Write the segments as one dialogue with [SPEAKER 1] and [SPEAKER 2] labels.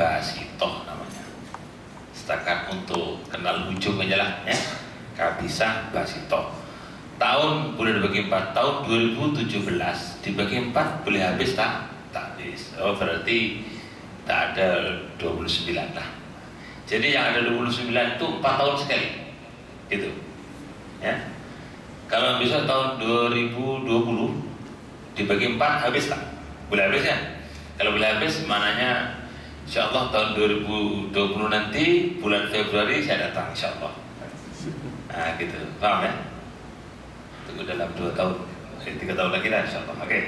[SPEAKER 1] Basitoh namanya. Setakat untuk kenal ujung aja lah ya. Kabisah Basitoh. Tahun boleh dibagi 4. Tahun 2017 dibagi 4 boleh habis tak? Tak habis. Oh berarti tak ada 29 lah. Jadi yang ada 29 itu 4 tahun sekali. Gitu. Ya. Kalau bisa tahun 2020 dibagi 4 habis tak? Boleh habis kan? Kalau boleh habis mananya insyaallah tahun 2020 nanti bulan Februari saya datang insyaallah. Nah gitu, paham ya? Tunggu dalam 2 tahun, 3 tahun lagi lah insyaallah. Oke.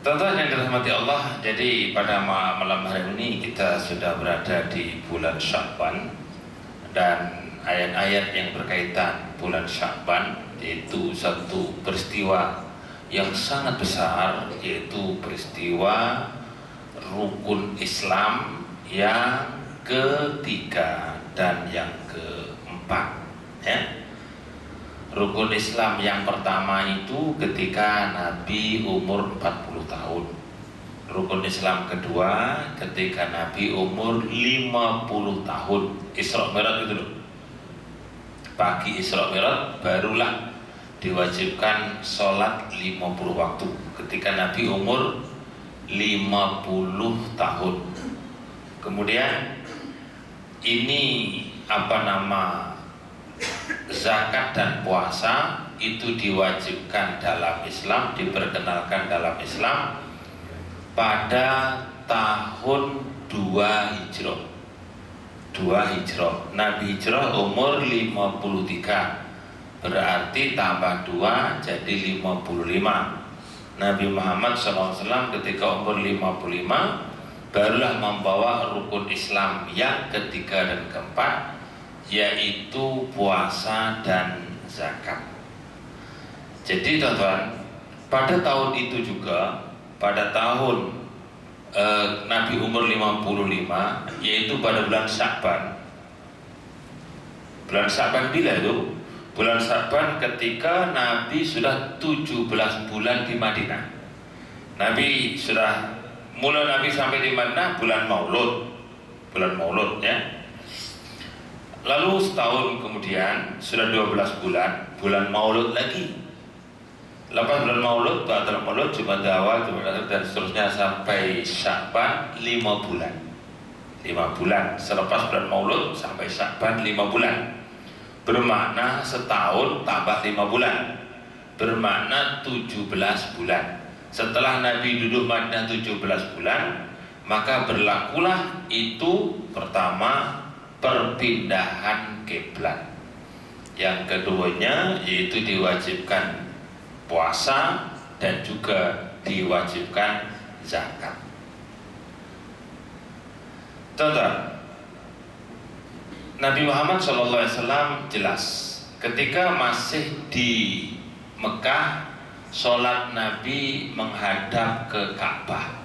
[SPEAKER 1] Teman-teman yang dirahmati Allah, jadi pada malam hari ini kita sudah berada di bulan Sya'ban, dan ayat-ayat yang berkaitan bulan Sya'ban yaitu satu peristiwa yang sangat besar, yaitu peristiwa rukun Islam yang ketiga dan yang keempat ya. Rukun Islam yang pertama itu ketika Nabi umur 40 tahun. Rukun Islam kedua ketika Nabi umur 50 tahun. Isra Mi'raj itu loh. Pagi Isra Mi'raj barulah diwajibkan sholat 50 waktu ketika Nabi umur 50 tahun. Kemudian ini zakat dan puasa itu diwajibkan dalam Islam, diperkenalkan dalam Islam pada tahun 2 Hijrah. 2 Hijrah. Nabi hijrah umur 53. Berarti tambah 2 jadi 55. Nabi Muhammad SAW ketika umur 55 barulah membawa rukun Islam yang ketiga dan keempat, yaitu puasa dan zakat. Jadi teman-teman, pada tahun itu juga, pada tahun Nabi umur 55, yaitu pada bulan Sya'ban. Bulan Sya'ban bila itu? Bulan Sya'ban ketika Nabi sudah 17 bulan di Madinah. Nabi sampai di Madinah bulan Maulud ya. Lalu setahun kemudian sudah 12 bulan Maulud lagi. Lepas bulan Maulud, Ba'dal Maulud, Jumadil Awal, Jumadil Akhir dan seterusnya sampai Sya'ban 5 bulan. 5 bulan selepas bulan Maulud sampai Sya'ban 5 bulan. Bermakna setahun tambah 5 bulan. Bermakna 17 bulan. Setelah Nabi duduk Madinah 17 bulan, maka berlakulah itu pertama perpindahan kiblat. Yang keduanya yaitu diwajibkan puasa dan juga diwajibkan zakat. Tonton, Nabi Muhammad SAW jelas ketika masih di Mekah, sholat Nabi menghadap ke Ka'bah.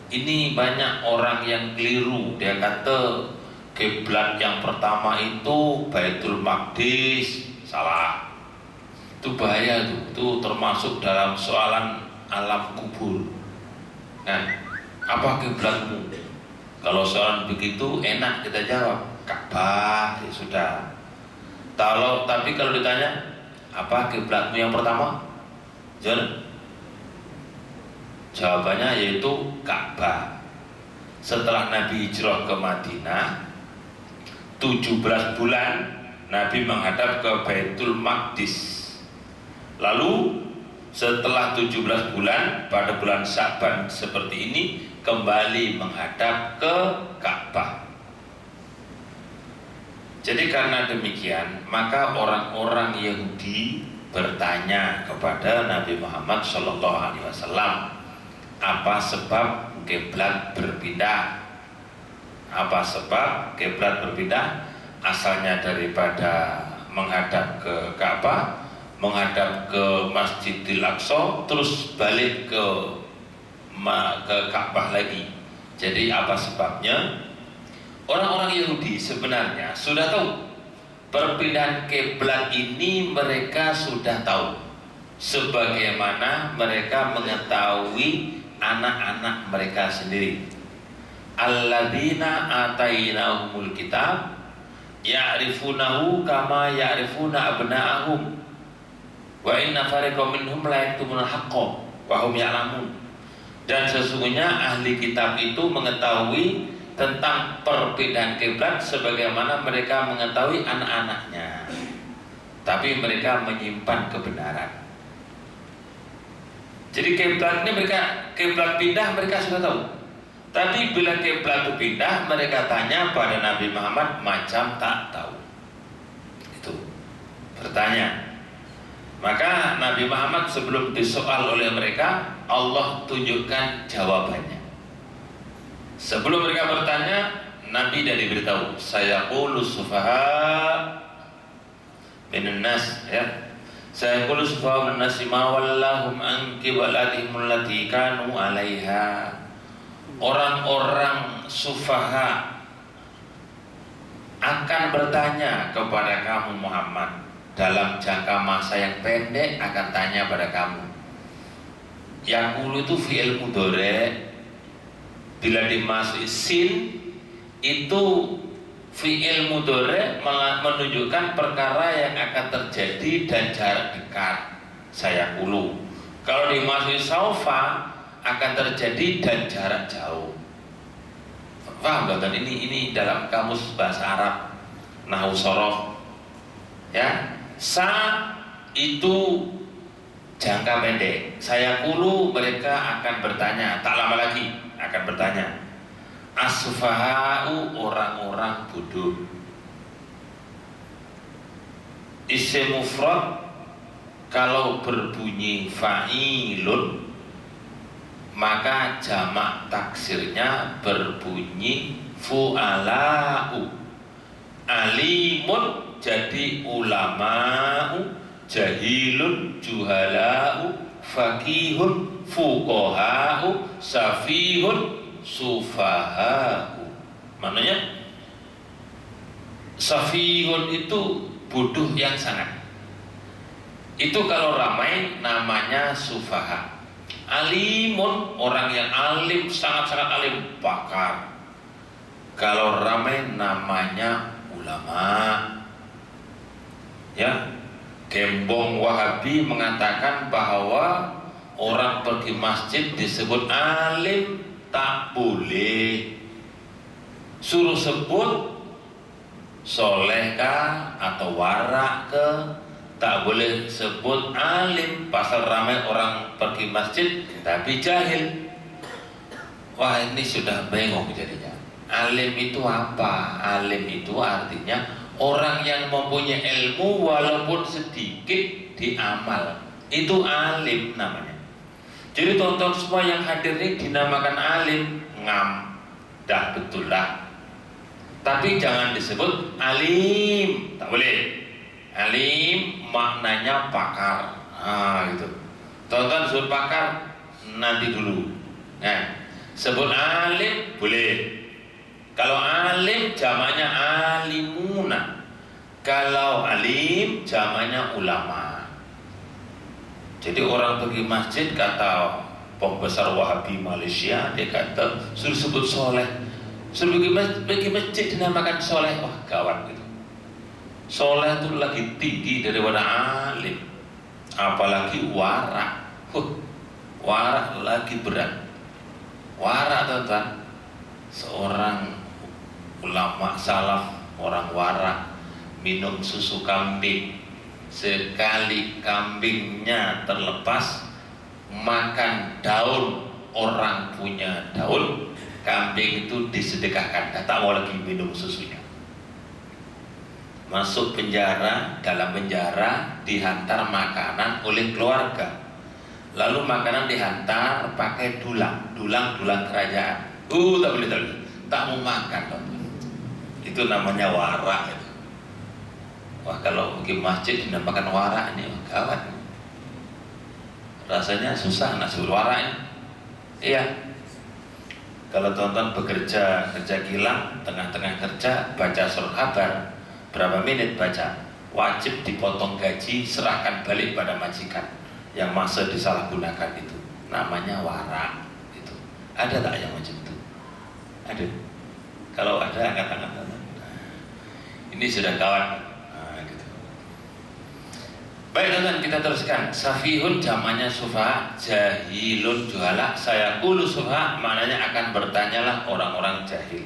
[SPEAKER 1] Ini banyak orang yang keliru. Dia kata kiblat yang pertama itu Baitul Maqdis. Salah. Itu bahaya tuh. Itu termasuk dalam soalan alam kubur. Nah, apa kiblatmu? Kalau soalan begitu enak kita jawab Ka'bah, ya sudah. Tapi kalau ditanya apa kiblatmu yang pertama? Jawabannya yaitu Ka'bah. Setelah Nabi hijrah ke Madinah 17 bulan Nabi menghadap ke Baitul Maqdis. Lalu setelah 17 bulan pada bulan Sya'ban seperti ini kembali menghadap ke Ka'bah. Jadi karena demikian maka orang-orang Yahudi bertanya kepada Nabi Muhammad SAW, apa sebab kiblat berpindah? Apa sebab kiblat berpindah? Asalnya daripada menghadap ke Ka'bah, menghadap ke Masjidil Aqsa, terus balik ke Ka'bah lagi. Jadi apa sebabnya? Orang-orang Yahudi sebenarnya sudah tahu perpindahan kiblat ini, mereka sudah tahu, sebagaimana mereka mengetahui anak-anak mereka sendiri. alladzina atainahumul kitab ya'rifunahu kama ya'rifuna abna'ahum wa inna fariqam minhum la yaktumunal haqqa wa hum ya'lamun. Dan sesungguhnya ahli kitab itu mengetahui tentang perbedaan kiblat sebagaimana mereka mengetahui anak-anaknya, tapi mereka menyimpan kebenaran. Jadi kiblat ini kiblat pindah mereka sudah tahu. Tapi bila kiblat itu pindah, mereka tanya pada Nabi Muhammad macam tak tahu. Itu bertanya. Maka Nabi Muhammad sebelum disoal oleh mereka, Allah tunjukkan jawabannya. Sebelum mereka bertanya, Nabi sudah diberitahu, sayaqulu sufaha minan nas, ya. Sayaqulu sufaha minan nas ma wallahum an qiblatihim allati kanu 'alaiha. Orang-orang sufaha akan bertanya kepada kamu Muhammad dalam jangka masa yang pendek, akan tanya pada kamu. Yaqulu itu fi'il mudhari', bila dimasuki sin itu fi'il mudhari' menunjukkan perkara yang akan terjadi dan jarak dekat. Sayaqulu. Kalau dimasuki saufa akan terjadi dan jarak jauh. Paham kan? Ini dalam kamus bahasa Arab, nahwu shorof. Ya, sa itu jangka pendek. Sayaqulu mereka akan bertanya, tak lama lagi akan bertanya. As-sufaha'u orang-orang bodoh. Isim mufrad kalau berbunyi fa'ilun maka jamak taksirnya berbunyi fu'ala'u. Alimun jadi ulama'u, jahilun juhala'u, faqihun fuqaha'u, safihun sufaha'u. Maknanya safihun itu bodoh yang sangat. Itu kalau ramai namanya sufaha. Alimun orang yang alim, sangat-sangat alim, pakar. Kalau ramai namanya ulama. Ya, Gembong Wahabi mengatakan bahwa orang pergi masjid disebut alim tak boleh. Suruh sebut solehkah atau warak ke, tak boleh sebut alim. Pasal ramai orang pergi masjid tapi jahil. Wah, ini sudah bengong jadinya. Alim itu apa? Alim itu artinya orang yang mempunyai ilmu walaupun sedikit diamal. Itu alim namanya. Jadi tonton semua yang hadir ini dinamakan alim. Ngam, dah betul dah. Tapi jangan disebut alim, tak boleh. Alim maknanya pakar. Gitu. Tonton disebut pakar nanti dulu. Nah, sebut alim boleh. Kalau alim jamaknya alimuna. Kalau alim jamaknya ulama. Jadi orang pergi masjid, kata pembesar Wahabi Malaysia, dia kata suruh sebut soleh. Suruh pergi masjid dinamakan soleh. Wah, gawat gitu. Soleh itu lagi tinggi daripada alim. Apalagi warak. Warak lagi berat. Warak, teman-teman. Seorang ulama salaf, orang warak, minum susu kambing. Sekali kambingnya terlepas, makan daun, orang punya daun, kambing itu disedekahkan. Tak mau lagi minum susunya. Masuk penjara, dalam penjara dihantar makanan oleh keluarga. Lalu makanan dihantar pakai dulang kerajaan. Tak boleh, tak mau makan. Itu namanya warak. Wah, kalau pergi masjid dinamakan warak ini, gawat. Rasanya susah nak sebut warak ini. Iya. Kalau tonton kerja kilang, tengah-tengah kerja baca surat kabar, berapa menit baca, wajib dipotong gaji, serahkan balik pada majikan yang masa disalahgunakan itu. Namanya warak. Itu ada tak yang macam itu? Aduh, kalau ada angkat-angkat. Ini sudah kawan. Gitu. Baik teman, kita teruskan. Safihun zamannya sufaha, jahilun juhala. Saya kulu sufaha, maknanya akan bertanyalah orang-orang jahil.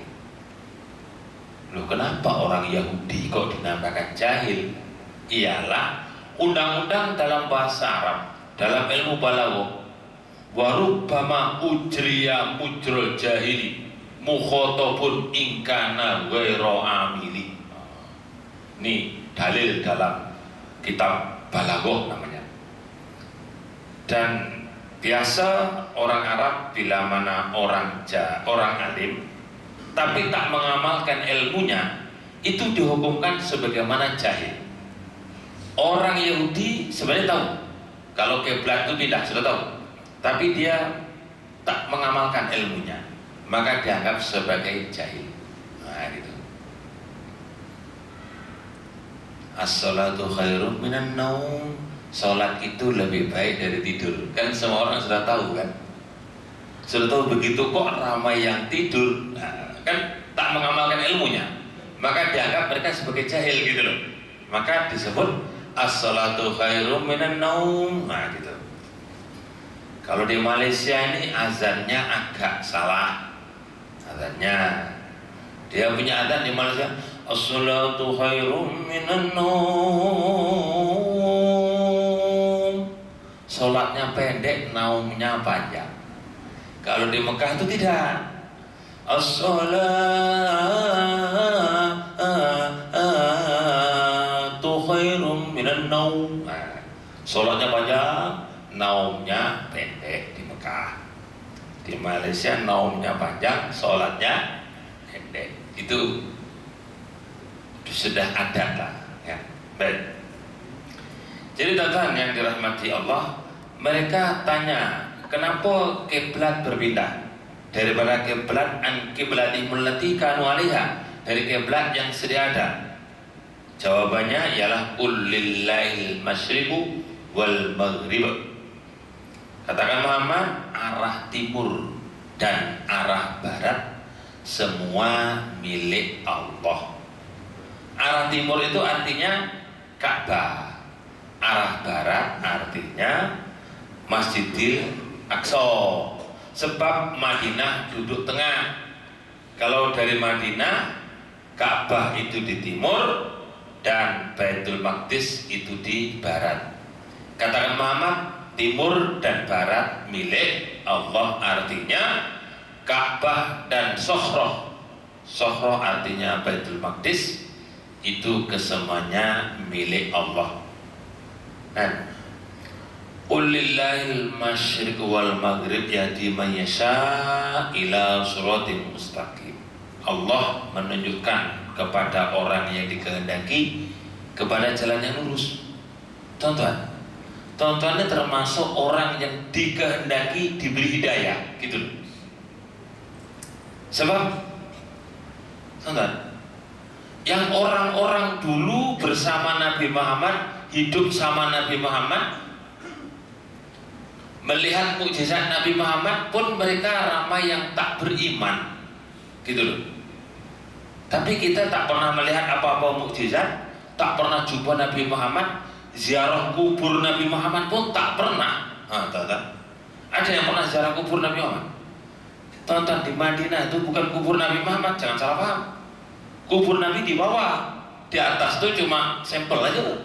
[SPEAKER 1] Loh, kenapa orang Yahudi kok dinamakan jahil? Ialah undang-undang dalam bahasa Arab, dalam ilmu balaghah, warubbama ujriya mujrul jahili mukhatabun ingkana ghairu amili. Ini dalil dalam kitab balaghah namanya. Dan biasa orang Arab bila mana orang alim tapi tak mengamalkan ilmunya, itu dihukumkan sebagaimana jahil. Orang Yahudi sebenarnya tahu kalau kiblat itu pindah, sudah tahu, tapi dia tak mengamalkan ilmunya, maka dianggap sebagai jahil. Nah, gitu. As-salatu khairum minan naum. Salat itu lebih baik dari tidur. Kan semua orang sudah tahu kan? Sudah tahu begitu kok ramai yang tidur. Nah, kan tak mengamalkan ilmunya, maka dianggap mereka sebagai jahil gitu loh. Maka disebut as-salatu khairum minan naum. Nah, gitu. Kalau di Malaysia ini azannya agak salah. Azannya, dia punya azan di Malaysia, as-salatu khairum minan naum. Salatnya pendek, naumnya panjang. Kalau di Mekah itu tidak. As-salatu khairum minan naum. Salatnya panjang, naumnya pendek di Mekah. Di Malaysia naumnya panjang, salatnya pendek. Itu sudah ada lah ya. Baik. Jadi teman-teman yang dirahmati Allah, mereka tanya, kenapa kiblat berpindah? Daripada kiblat an kiblati allati kanu 'alaiha, dari kiblat yang sedia ada. Jawabannya ialah qul lillahil masyriqu wal maghrib. Katakan Muhammad, arah timur dan arah barat semua milik Allah. Arah timur itu artinya Ka'bah, arah barat artinya Masjidil Aqsa. Sebab Madinah duduk tengah. Kalau dari Madinah, Ka'bah itu di timur dan Baitul Maqdis itu di barat. Katakan Muhammad, timur dan barat milik Allah, artinya Ka'bah dan Sohroh. Sohroh artinya Baitul Maqdis, itu kesemuanya milik Allah. Nah, qul lillahil masyriq wal maghrib yahdi man yasha ila siratim mustaqim. Allah menunjukkan kepada orang yang dikehendaki kepada jalan yang lurus. Tonton ini termasuk orang yang dikehendaki diberi hidayah, gitu loh. Sebab yang orang-orang dulu bersama Nabi Muhammad, hidup sama Nabi Muhammad, melihat mukjizat Nabi Muhammad pun mereka ramai yang tak beriman, gitu loh. Tapi kita tak pernah melihat apa-apa mukjizat, tak pernah jumpa Nabi Muhammad, ziarah kubur Nabi Muhammad pun tak pernah. Ada yang pernah ziarah kubur Nabi Muhammad? Tonton, di Madinah itu bukan kubur Nabi Muhammad, jangan salah paham. Kubur Nabi di bawah, di atas itu cuma sampel aja loh.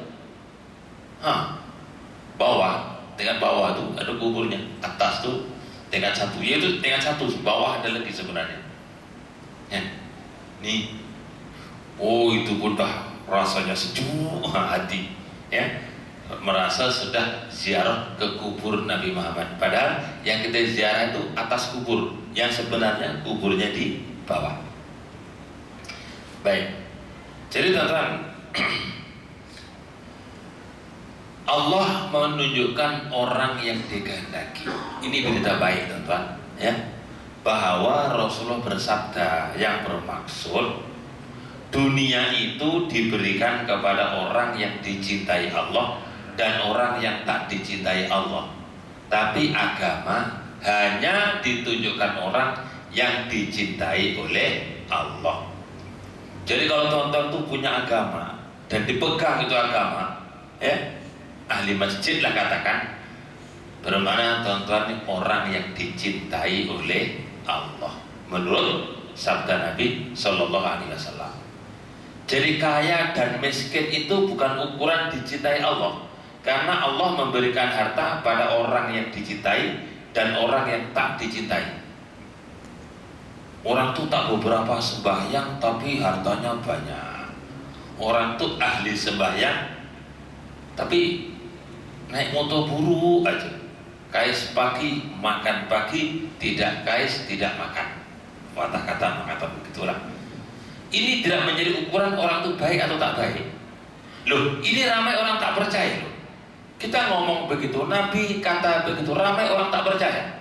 [SPEAKER 1] Bawah, tingkat bawah tuh ada kuburnya, atas tuh tingkat satu, yaitu tingkat satu, bawah ada lagi sebenarnya. Ya, nih, oh itu pun dah rasanya sejuk hati, ya, merasa sudah ziarah ke kubur Nabi Muhammad. Padahal yang kita ziarah itu atas kubur, yang sebenarnya kuburnya di bawah. Baik, jadi teman-teman, Allah menunjukkan orang yang dikehendaki. Ini berita baik, teman-teman, ya, bahwa Rasulullah bersabda yang bermaksud dunia itu diberikan kepada orang yang dicintai Allah dan orang yang tak dicintai Allah. Tapi agama hanya ditunjukkan orang yang dicintai oleh Allah. Jadi kalau tonton tuh punya agama dan dipegang itu agama, ya, ahli masjid lah katakan, bermana tonton ini orang yang dicintai oleh Allah menurut sabda Nabi Shallallahu Alaihi Wasallam. Jadi kaya dan miskin itu bukan ukuran dicintai Allah, karena Allah memberikan harta pada orang yang dicintai dan orang yang tak dicintai. Orang tuh tak beberapa sembahyang tapi hartanya banyak. Orang tuh ahli sembahyang tapi naik motor buruk aja. Kais pagi, makan pagi, tidak kais, tidak makan. Kata-kata mengatakan begitulah. Ini tidak menjadi ukuran orang itu baik atau tak baik. Loh, ini ramai orang tak percaya loh. Kita ngomong begitu, Nabi kata begitu, ramai orang tak percaya.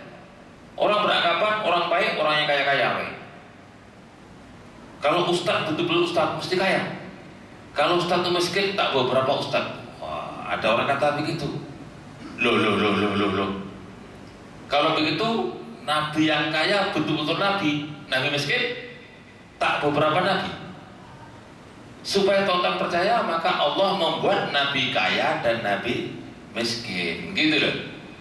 [SPEAKER 1] Orang beranggapan orang baik, orang yang kaya-kaya. Kalau ustaz betul-betul ustaz mesti kaya. Kalau ustaz itu miskin, tak beberapa ustaz. Wah, ada orang kata begitu. Loh. Kalau begitu, Nabi yang kaya betul-betul Nabi miskin, tak beberapa Nabi. Supaya tonton percaya, maka Allah membuat Nabi kaya dan Nabi miskin, gitu loh.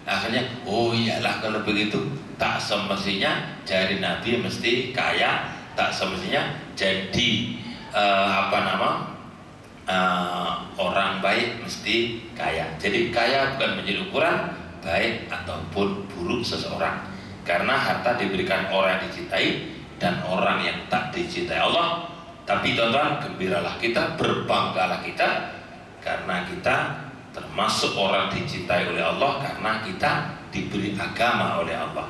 [SPEAKER 1] Akhirnya, oh iyalah kalau begitu, tak semestinya jadi Nabi mesti kaya, tak semestinya jadi orang baik mesti kaya. Jadi kaya bukan menjadi ukuran baik ataupun buruk seseorang, karena harta diberikan orang yang dicintai dan orang yang tak dicintai Allah. Tapi tonton, gembiralah kita, berbanggalah kita, karena kita termasuk orang dicintai oleh Allah, karena kita diberi agama oleh Allah.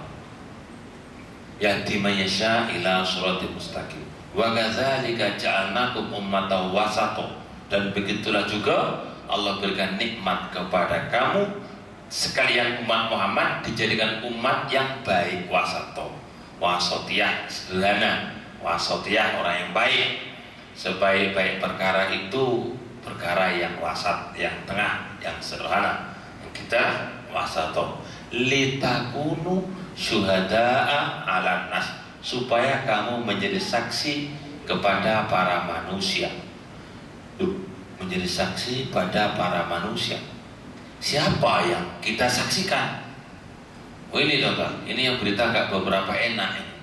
[SPEAKER 1] Yahdi man yasha ila siratal mustaqim. Wa kadzalika ja'alnakum ummatan wasata. Dan begitulah juga Allah berikan nikmat kepada kamu sekalian umat Muhammad, dijadikan umat yang baik, wasato. Wasatiyah, sederhana. Wasatiyah, orang yang baik. Sebaik-baik perkara itu perkara yang wasat, yang tengah, yang sederhana. Kita wasato. Litakunu syuhada'a 'alan nas, supaya kamu menjadi saksi kepada para manusia. Menjadi saksi pada para manusia. Siapa yang kita saksikan? Oh ini tonton, ini yang berita agak beberapa enak ini.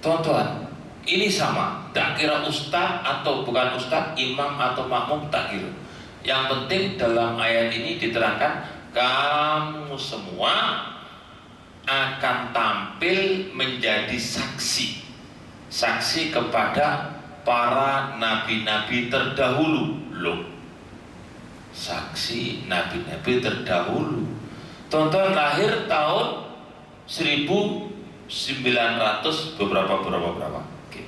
[SPEAKER 1] Tonton, ini sama, tak kira ustaz atau bukan ustaz, imam atau makmum, tak kira. Yang penting dalam ayat ini diterangkan, kamu semua akan tampil menjadi saksi. Saksi kepada para nabi-nabi terdahulu. Loh, saksi nabi-nabi terdahulu. Tonton lahir tahun 1900 berapa. Oke.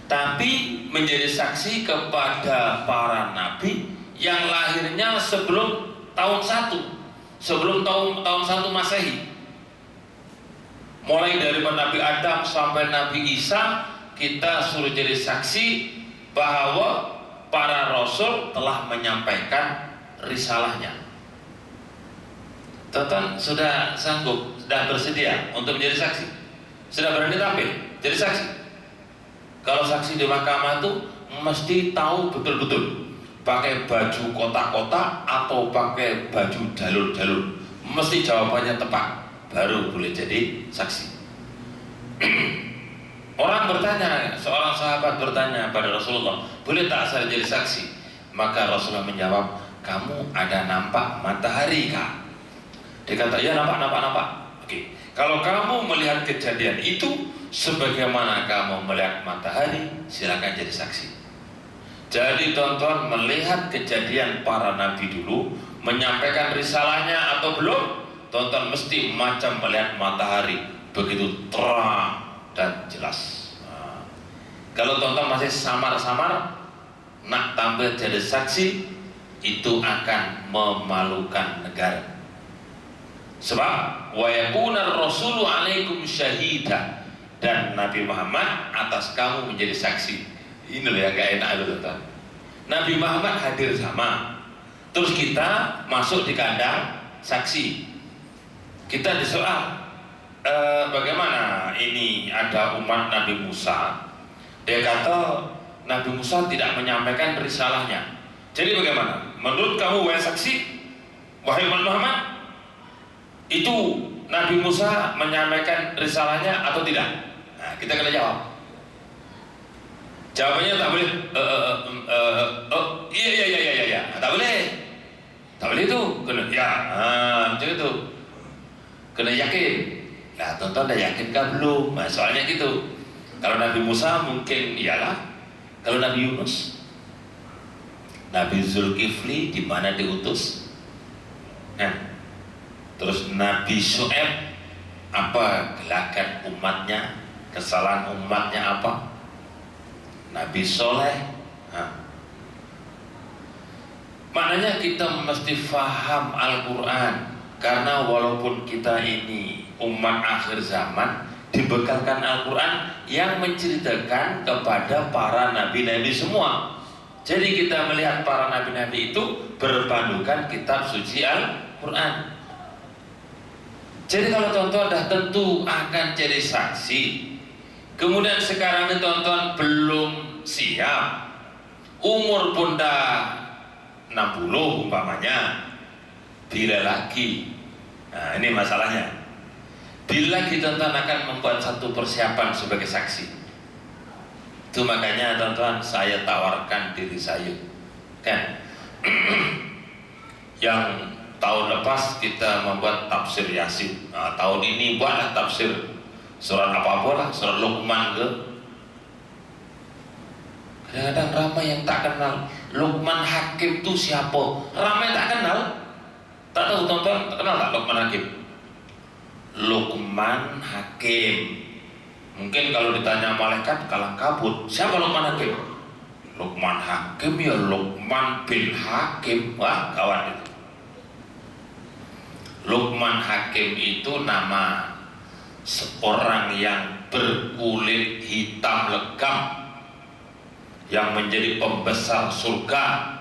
[SPEAKER 1] Tapi menjadi saksi kepada para nabi yang lahirnya sebelum tahun 1, sebelum tahun 1 Masehi. Mulai dari Nabi Adam sampai Nabi Isa, kita suruh jadi saksi bahwa para rasul telah menyampaikan risalahnya. Tonton, sudah sanggup, sudah bersedia untuk menjadi saksi? Sudah berani tampil jadi saksi? Kalau saksi di mahkamah itu mesti tahu betul-betul pakai baju kotak-kotak atau pakai baju jalur-jalur, mesti jawabannya tepat, baru boleh jadi saksi. Orang bertanya, seorang sahabat bertanya pada Rasulullah, boleh tak saya jadi saksi? Maka Rasulullah menjawab, kamu ada nampak matahari kah? Dia kata, ya nampak. Oke. Kalau kamu melihat kejadian itu sebagaimana kamu melihat matahari, silakan jadi saksi. Jadi tonton, melihat kejadian para nabi dulu, menyampaikan risalahnya atau belum, tonton mesti macam melihat matahari, begitu terang dan jelas. Nah, kalau tonton masih samar-samar, nak tampil jadi saksi, itu akan memalukan negara. Sebab wa yakuna rasulu alaikum syahida, dan Nabi Muhammad atas kamu menjadi saksi. Ini loh ya, gak enak itu tonton. Nabi Muhammad hadir sama, terus kita masuk di kandang saksi, kita disoal, bagaimana ini ada umat Nabi Musa, dia kata Nabi Musa tidak menyampaikan risalahnya. Jadi bagaimana? Menurut kamu wahai saksi, wahai Muhammad, itu Nabi Musa menyampaikan risalahnya atau tidak? Nah, kita kena jawab. Jawabannya tak boleh. Iya, tak boleh. Tak boleh itu. Kena ya, macam itu. Kena yakin. Nah, tonton dah yakinkah belum? Nah, soalnya gitu. Kalau Nabi Musa mungkin iyalah. Kalau Nabi Yunus, Nabi Zulkifli di mana diutus? Nah, terus Nabi Syu'aib apa gelagat umatnya, kesalahan umatnya apa? Nabi Soleh. Nah, maknanya kita mesti faham Al-Quran, karena walaupun kita ini umat akhir zaman, dibekalkan Al-Quran yang menceritakan kepada para nabi-nabi semua. Jadi kita melihat para nabi-nabi itu berpandukan kitab suci Al-Quran. Jadi kalau tonton dah tentu akan jadi saksi. Kemudian sekarang ini tonton belum siap, umur pun dah 60 umpamanya, bila lagi. Nah, ini masalahnya. Bila kita akan membuat satu persiapan sebagai saksi, itu makanya teman-teman saya tawarkan diri saya, kan? Yang tahun lepas kita membuat tafsir Yasin, nah, tahun ini buatlah tafsir surat apa-apa lah, surat Luqman ke. Kadang-kadang ramai yang tak kenal Luqman Hakim itu siapa, ramai tak kenal. Tak tahu teman-teman, tak kenal tak Luqman Hakim? Luqman Hakim, mungkin kalau ditanya malaikat kalang kabut, siapa Luqman Hakim? Luqman Hakim ya Luqman bin Hakim. Wah kawan itu. Luqman Hakim itu nama seorang yang berkulit hitam legam, yang menjadi pembesar surga,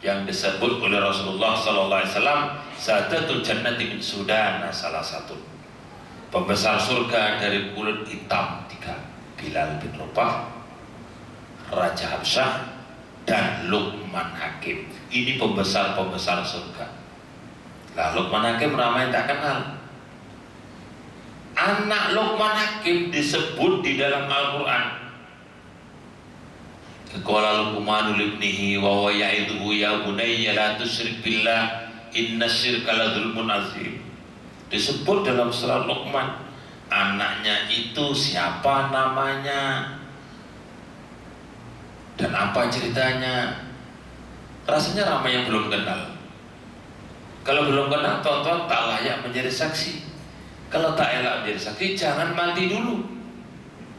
[SPEAKER 1] yang disebut oleh Rasulullah SAW Sadatul Jannati min Sudan, salah satu pembesar surga dari kulit hitam tiga: Bilal bin Rabah, Raja Habsyah, dan Luqman Hakim. Ini pembesar-pembesar surga. Lah Luqman Hakim ramai tak kenal. Anak Luqman Hakim disebut di dalam Al-Quran. Qala Luqmanu libnihi wa huwa ya'idhuhu ya bunayya la tusyrik billah inna syirka la dzulmun azim. Disebut dalam surat Luqman. Anaknya itu siapa namanya dan apa ceritanya. Rasanya ramai yang belum kenal. Kalau belum kenal, tonton tak layak menjadi saksi. Kalau tak elak menjadi saksi, jangan mati dulu.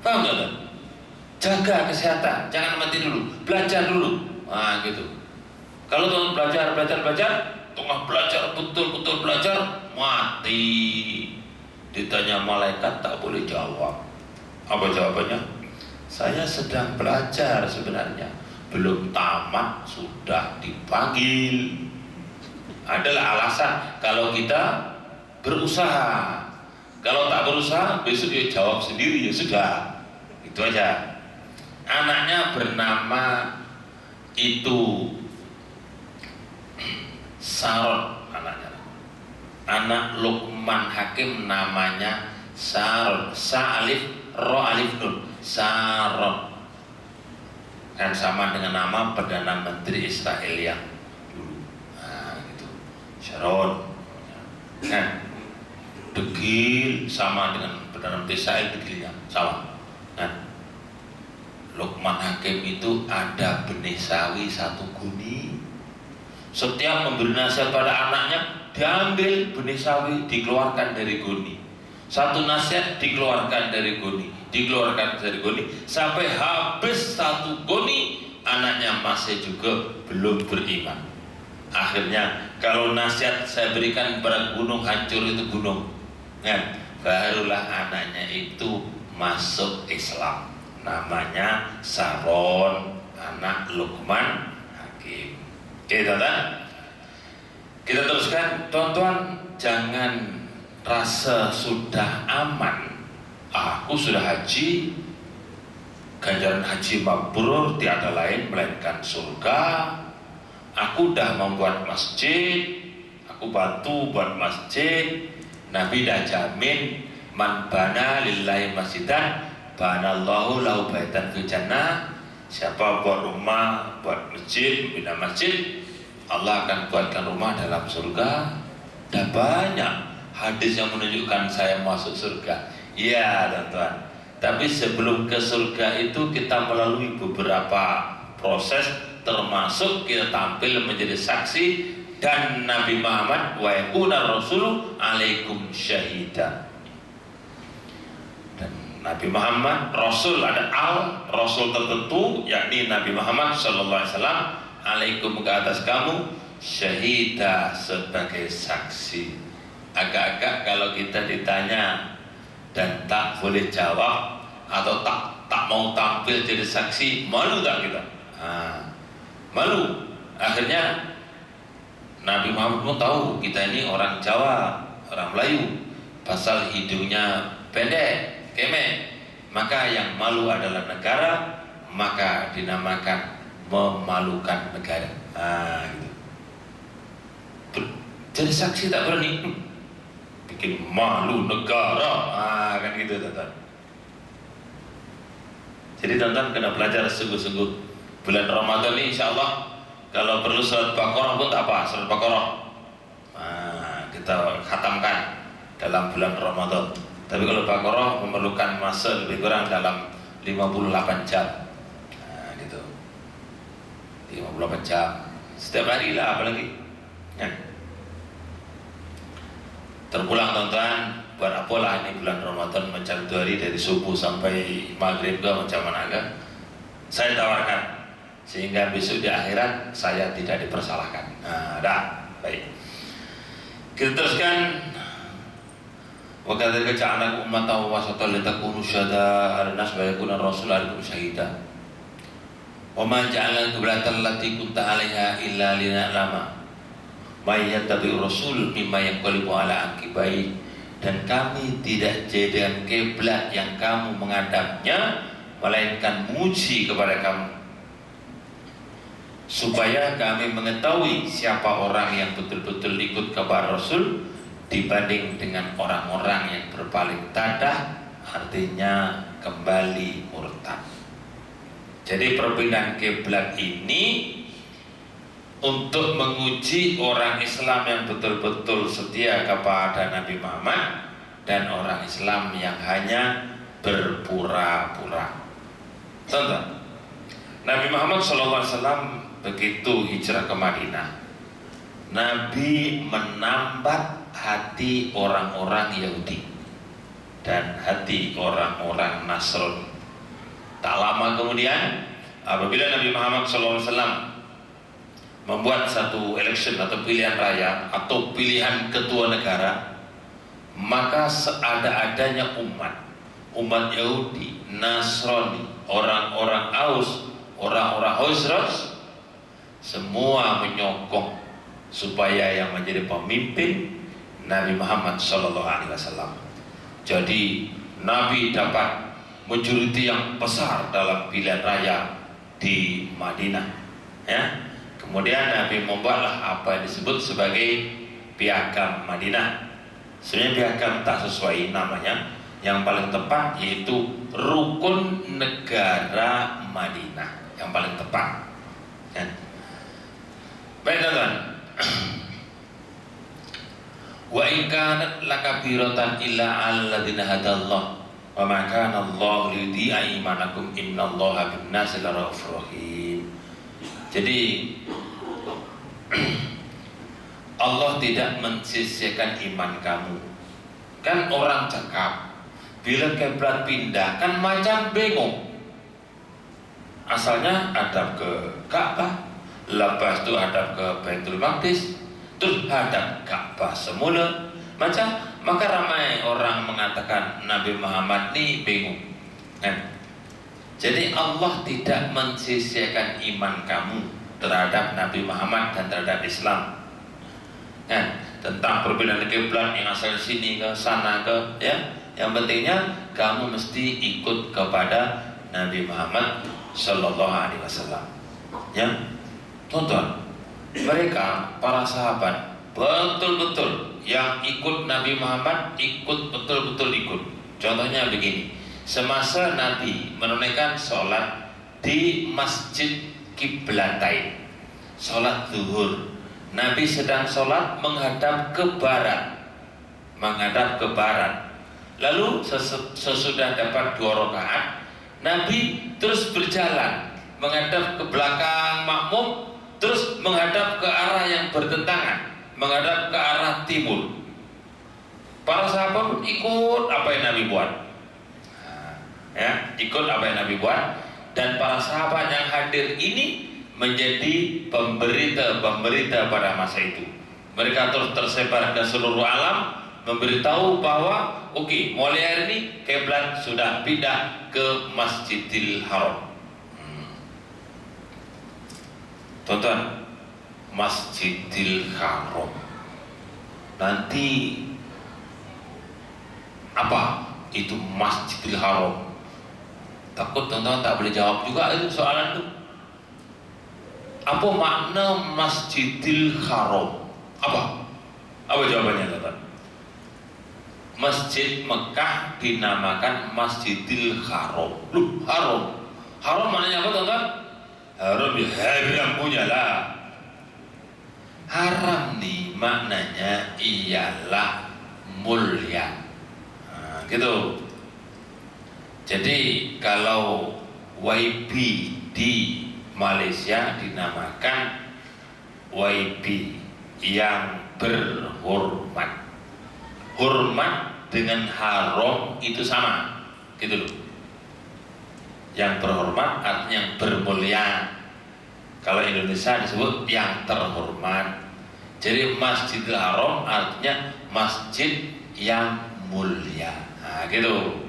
[SPEAKER 1] Paham gak? Jaga kesehatan, jangan mati dulu, belajar dulu. Nah gitu. Kalau tonton belajar, tengah belajar, betul-betul belajar, mati. Ditanya malaikat tak boleh jawab. Apa jawabannya? Saya sedang belajar sebenarnya, belum tamat sudah dipanggil. Adalah alasan kalau kita berusaha. Kalau tak berusaha, besok dia jawab sendiri, ya sudah. Itu aja. Anaknya bernama itu Saron, anaknya. Anak Luqman Hakim namanya Saron. Sa alif ro alif nun. Saron. Kan sama dengan nama Perdana Menteri Israel yang dulu. Nah, gitu. Sharon. Nah, degil sama dengan Perdana Menteri Israel, degilnya sama. Nah, Luqman Hakim itu ada benih sawi satu guni. Setiap memberi nasihat pada anaknya, diambil benih sawi, dikeluarkan dari guni. Satu nasihat dikeluarkan dari guni, dikeluarkan dari guni, sampai habis satu guni, anaknya masih juga belum beriman. Akhirnya kalau nasihat saya berikan pada gunung, hancur itu gunung, kan? Barulah anaknya itu masuk Islam. Namanya Saron, anak Luqman Hakim. Oke, teman-teman, kita teruskan. Tuan-tuan, jangan rasa sudah aman, aku sudah haji, ganjaran haji mabrur tiada lain melainkan surga. Aku dah membuat masjid, aku bantu buat masjid. Nabi dah jamin, man bana lillahi masjidan banallahu lahu baitan fil jannah. Siapa buat rumah, buat masjid, bina masjid, Allah akan buatkan rumah dalam surga. Dah banyak hadis yang menunjukkan saya masuk surga. Iya tuan-tuan. Tapi sebelum ke surga itu kita melalui beberapa proses, termasuk kita tampil menjadi saksi, dan Nabi Muhammad wa yakuna rasulu alaikum syahida. Dan Nabi Muhammad Rasul, ada Rasul tertentu, yakni Nabi Muhammad sallallahu alaihi wasallam, alaikum ke atas kamu, syahida sebagai saksi. Agak-agak kalau kita ditanya dan tak boleh jawab atau tak mau tampil jadi saksi, malu tak kita? Malu. Akhirnya Nabi Muhammad pun tahu kita ini orang Jawa, orang Melayu, pasal hidungnya pendek, kemek, maka yang malu adalah negara, maka dinamakan memalukan negara. Gitu. Jadi saksi tak berani, bikin malu negara, kan gitu teman-teman. Jadi teman-teman kena belajar sungguh-sungguh. Bulan Ramadan ini insya Allah kalau perlu surat Baqarah pun tak apa, surat Baqarah kita khatamkan dalam bulan Ramadan. Tapi kalau Baqarah memerlukan masa lebih kurang dalam 58 jam, gitu. 58 jam setiap hari lah, apalagi ya. Terpulang teman-teman, buat apalah ini bulan Ramadan macam 2 hari dari subuh sampai maghrib ke macam mana ke, saya tawarkan sehingga besok di akhirat saya tidak dipersalahkan. Dah, baik. Kita teruskan. Wa kadzalika ja'alnakum ummatan wasatan litakunu syuhada'a 'alan-nas wa yakuna ar-rasulu 'alaikum syahida. Wa ma ja'alna al-qiblata allati kunta 'alaiha illa lina'lama may yattabi'ur rasul mimma yanqalibu 'ala aqibai. Dan kami tidak jadikan kiblat yang kamu menghadapnya melainkan muji kepada kamu, supaya kami mengetahui siapa orang yang betul-betul ikut kepada Rasul dibanding dengan orang-orang yang berpaling tadah, artinya kembali murtad. Jadi perpindahan kiblat ini untuk menguji orang Islam yang betul-betul setia kepada Nabi Muhammad dan orang Islam yang hanya berpura-pura. Tonton, Nabi Muhammad SAW begitu hijrah ke Madinah, Nabi menambat hati orang-orang Yahudi dan hati orang-orang Nasrani. Tak lama kemudian, apabila Nabi Muhammad SAW membuat satu election atau pilihan raya atau pilihan ketua negara, maka seada-adanya umat Yahudi, Nasrani, orang-orang Aus, orang-orang Khazraj, semua menyokong supaya yang menjadi pemimpin Nabi Muhammad SAW. Jadi Nabi dapat majoriti yang besar dalam pilihan raya di Madinah. Ya. Kemudian Nabi membuatlah apa yang disebut sebagai Piagam Madinah. Sebenarnya piagam tak sesuai namanya. Yang paling tepat yaitu Rukun Negara Madinah, yang paling tepat. Ya. Baik teman-teman. Wa in kanat lakabiratan illa 'alladzina hadallah wa ma kana Allahu liyudhi'a imanakum innallaha bin-nasi laraufur rahim. Jadi Allah tidak mensia-siakan iman kamu. Kan orang cakap bila kiblat pindah kan macam bingung. Asalnya hadap ke Ka'bah, lepas itu hadap ke Baitul Maqdis, terus hadap Ka'bah semula. Maka ramai orang mengatakan Nabi Muhammad ini bingung. Jadi Allah tidak mensia-siakan iman kamu terhadap Nabi Muhammad dan terhadap Islam. tentang perbedaan kiblat yang asal sini ke sana ke, ya. Yang pentingnya kamu mesti ikut kepada Nabi Muhammad Sallallahu Alaihi Wasallam. Ya, tonton mereka para sahabat betul-betul yang ikut Nabi Muhammad, ikut betul-betul ikut. Contohnya begini, semasa Nabi menunaikan sholat di Masjid Qiblatain, sholat zuhur, Nabi sedang sholat menghadap ke barat, menghadap ke barat. Lalu sesudah dapat 2 rakaat, Nabi terus berjalan menghadap ke belakang makmum, terus menghadap ke arah yang bertentangan, menghadap ke arah timur. Para sahabat ikut apa yang Nabi buat, ya, ikut apa yang Nabi buat. Dan para sahabat yang hadir ini menjadi pemberita pada masa itu. Mereka terus tersebar ke seluruh alam, memberitahu bahwa mulai hari ini kiblat sudah pindah ke Masjidil Haram. Tonton, Masjidil Haram. Nanti apa itu Masjidil Haram? Takut teman-teman tak boleh jawab juga itu soalan itu. Apa makna Masjidil Haram? Apa jawabannya teman-teman? Masjid Mekah dinamakan Masjidil Haram. Loh, haram. Haram maknanya apa teman-teman? Haram ya haram punya lah. Haram nih maknanya ialah mulia. Nah, gitu. Jadi kalau YB di Malaysia dinamakan YB yang berhormat. Hormat dengan haram itu sama, gitu loh. Yang berhormat artinya yang bermulia. Kalau Indonesia disebut yang terhormat. Jadi Masjidil Haram artinya masjid yang mulia. Nah, gitu.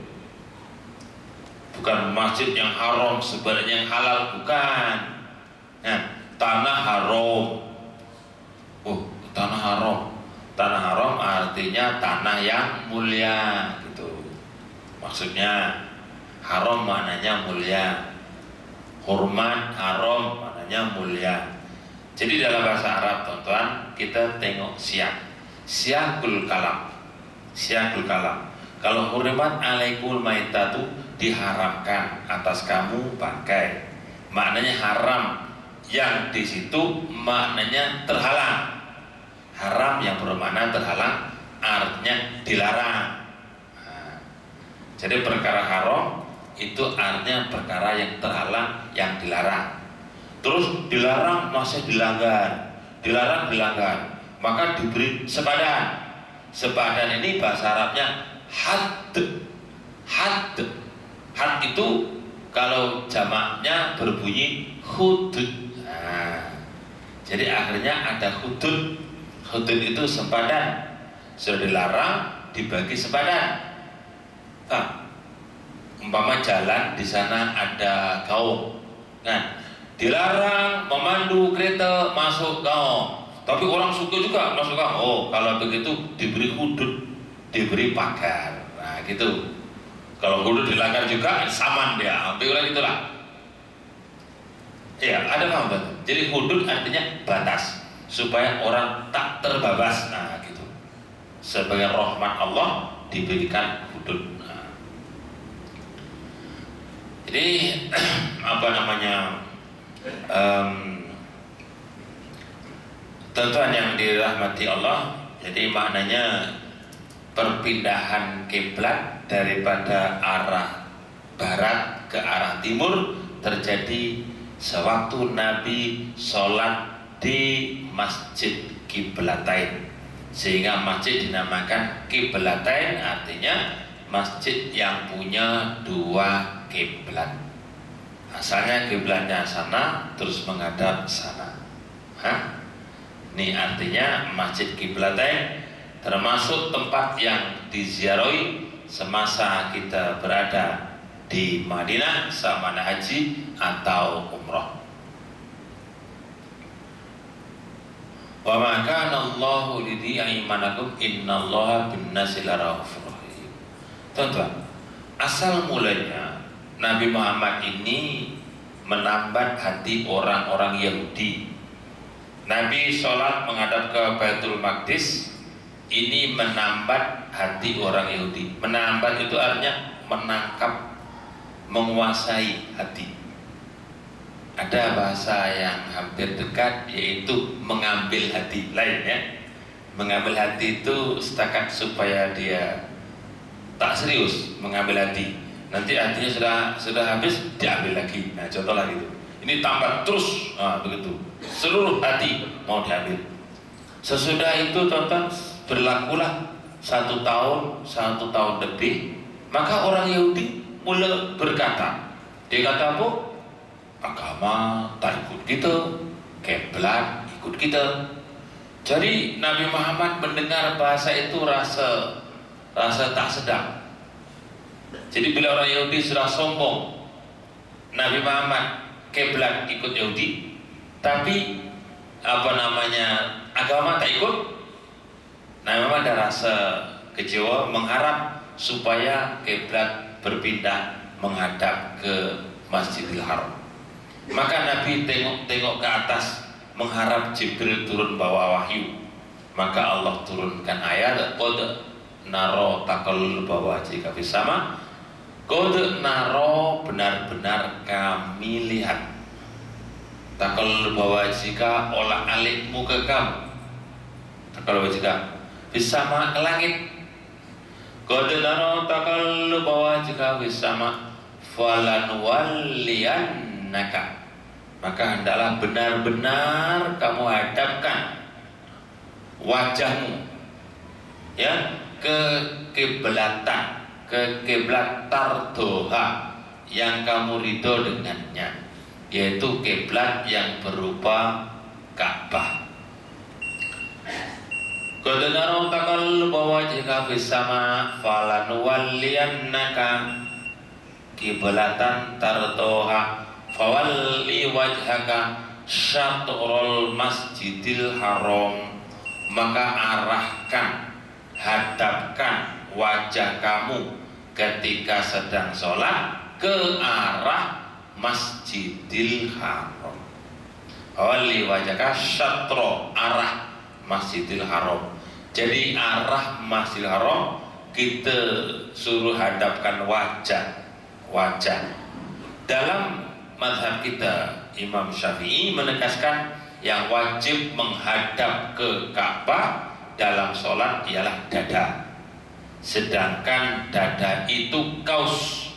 [SPEAKER 1] Bukan masjid yang haram sebenarnya yang halal, bukan. Nah, tanah haram. Tanah haram. Tanah haram artinya tanah yang mulia, gitu. Maksudnya haram maknanya mulia. Hormat, haram maknanya mulia. Jadi dalam bahasa Arab, teman-teman, kita tengok siyaqul kalam. Siyaqul kalam. Kalau hurimat alaikul maitatu, diharamkan atas kamu bangkai, maknanya haram. Yang di situ maknanya terhalang. Haram yang bermakna terhalang artinya dilarang. Nah, jadi perkara haram itu artinya perkara yang terhalang, yang dilarang. Terus dilarang masih dilanggar, dilanggar, maka diberi sepadan. Sepadan ini bahasa Arabnya had. Had itu kalau jamaknya berbunyi hudud. Nah, jadi akhirnya ada hudud. Hudud itu sepadan. Sudah dilarang dibagi sepadan. Umpama jalan di sana ada gaung. Nah, dilarang memandu kereta masuk gaung. Tapi orang suka juga masuk gaung. Kalau begitu diberi hudud, diberi pagar. Nah, gitu. Kalau hudud dilanggar juga saman dia, hampir itulah. Ya, ada paham. Jadi hudud artinya batas supaya orang tak terbabas. Nah, gitu. Sebagai rahmat Allah diberikan hudud. Nah. Jadi apa namanya? Tuan-tuan yang dirahmati Allah, jadi maknanya perpindahan kiblat daripada arah barat ke arah timur terjadi sewaktu Nabi sholat di Masjid Qiblatain, sehingga masjid dinamakan Qiblatain, artinya masjid yang punya 2 kiblat. Asalnya kiblatnya sana terus menghadap sana. Ini artinya Masjid Qiblatain termasuk tempat yang diziarahi semasa kita berada di Madinah sama haji atau umrah. Wa ma kana Allahu lidhi'a imanakum innallaha bin-nasi laraufur rahim. Tonton, asal mulanya Nabi Muhammad ini menambat hati orang-orang Yahudi. Nabi sholat menghadap ke Baitul Maqdis, ini menambat hati orang Yahudi. Menambat itu artinya menangkap, menguasai hati. Ada bahasa yang hampir dekat, yaitu mengambil hati. Lain ya, mengambil hati itu setakat supaya dia tak serius mengambil hati. Nanti hatinya sudah habis, diambil lagi. Nah, contoh lagi itu. Ini tambah terus, begitu. Seluruh hati mau diambil. Sesudah itu tonton, berlakulah 1 tahun lebih. Maka orang Yahudi mulai berkata, dia kata apa? Agama tak ikut kita, kiblat ikut kita. Jadi Nabi Muhammad mendengar bahasa itu rasa tak sedap. Jadi bila orang Yahudi sudah sombong, Nabi Muhammad kiblat ikut Yahudi, tapi agama tak ikut, Nabi Muhammad ada rasa kecewa, mengharap supaya kiblat berpindah menghadap ke Masjidil Haram. Maka Nabi tengok ke atas, mengharap Jibril turun bawa wahyu. Maka Allah turunkan ayat qad naro taqallub wajhika fis sama. Qad naro, benar-benar kami lihat, taqallub wajhika, olah alik muka kamu, taqallub wajhika fis sama, ke langit. Qad naro taqallub wajhika fis sama falanwalliyannaka, maka hendaklah benar-benar kamu hadapkan wajahmu ya ke kiblatan, ke kiblat tardoha yang kamu ridho dengannya, yaitu kiblat yang berupa Ka'bah. Qad nara taqalluba wajhika fis sama falanwalliyannaka kiblatan tardoha fawalli wajhaka syatrul masjidil haram, maka arahkan, hadapkan wajah kamu ketika sedang sholat ke arah Masjidil Haram. Fawalli wajhaka syatro, arah Masjidil Haram. Jadi arah Masjidil Haram kita suruh hadapkan wajah. Dalam mazhab kita Imam Syafi'i menegaskan yang wajib menghadap ke Ka'bah dalam sholat ialah dada. Sedangkan dada itu kaus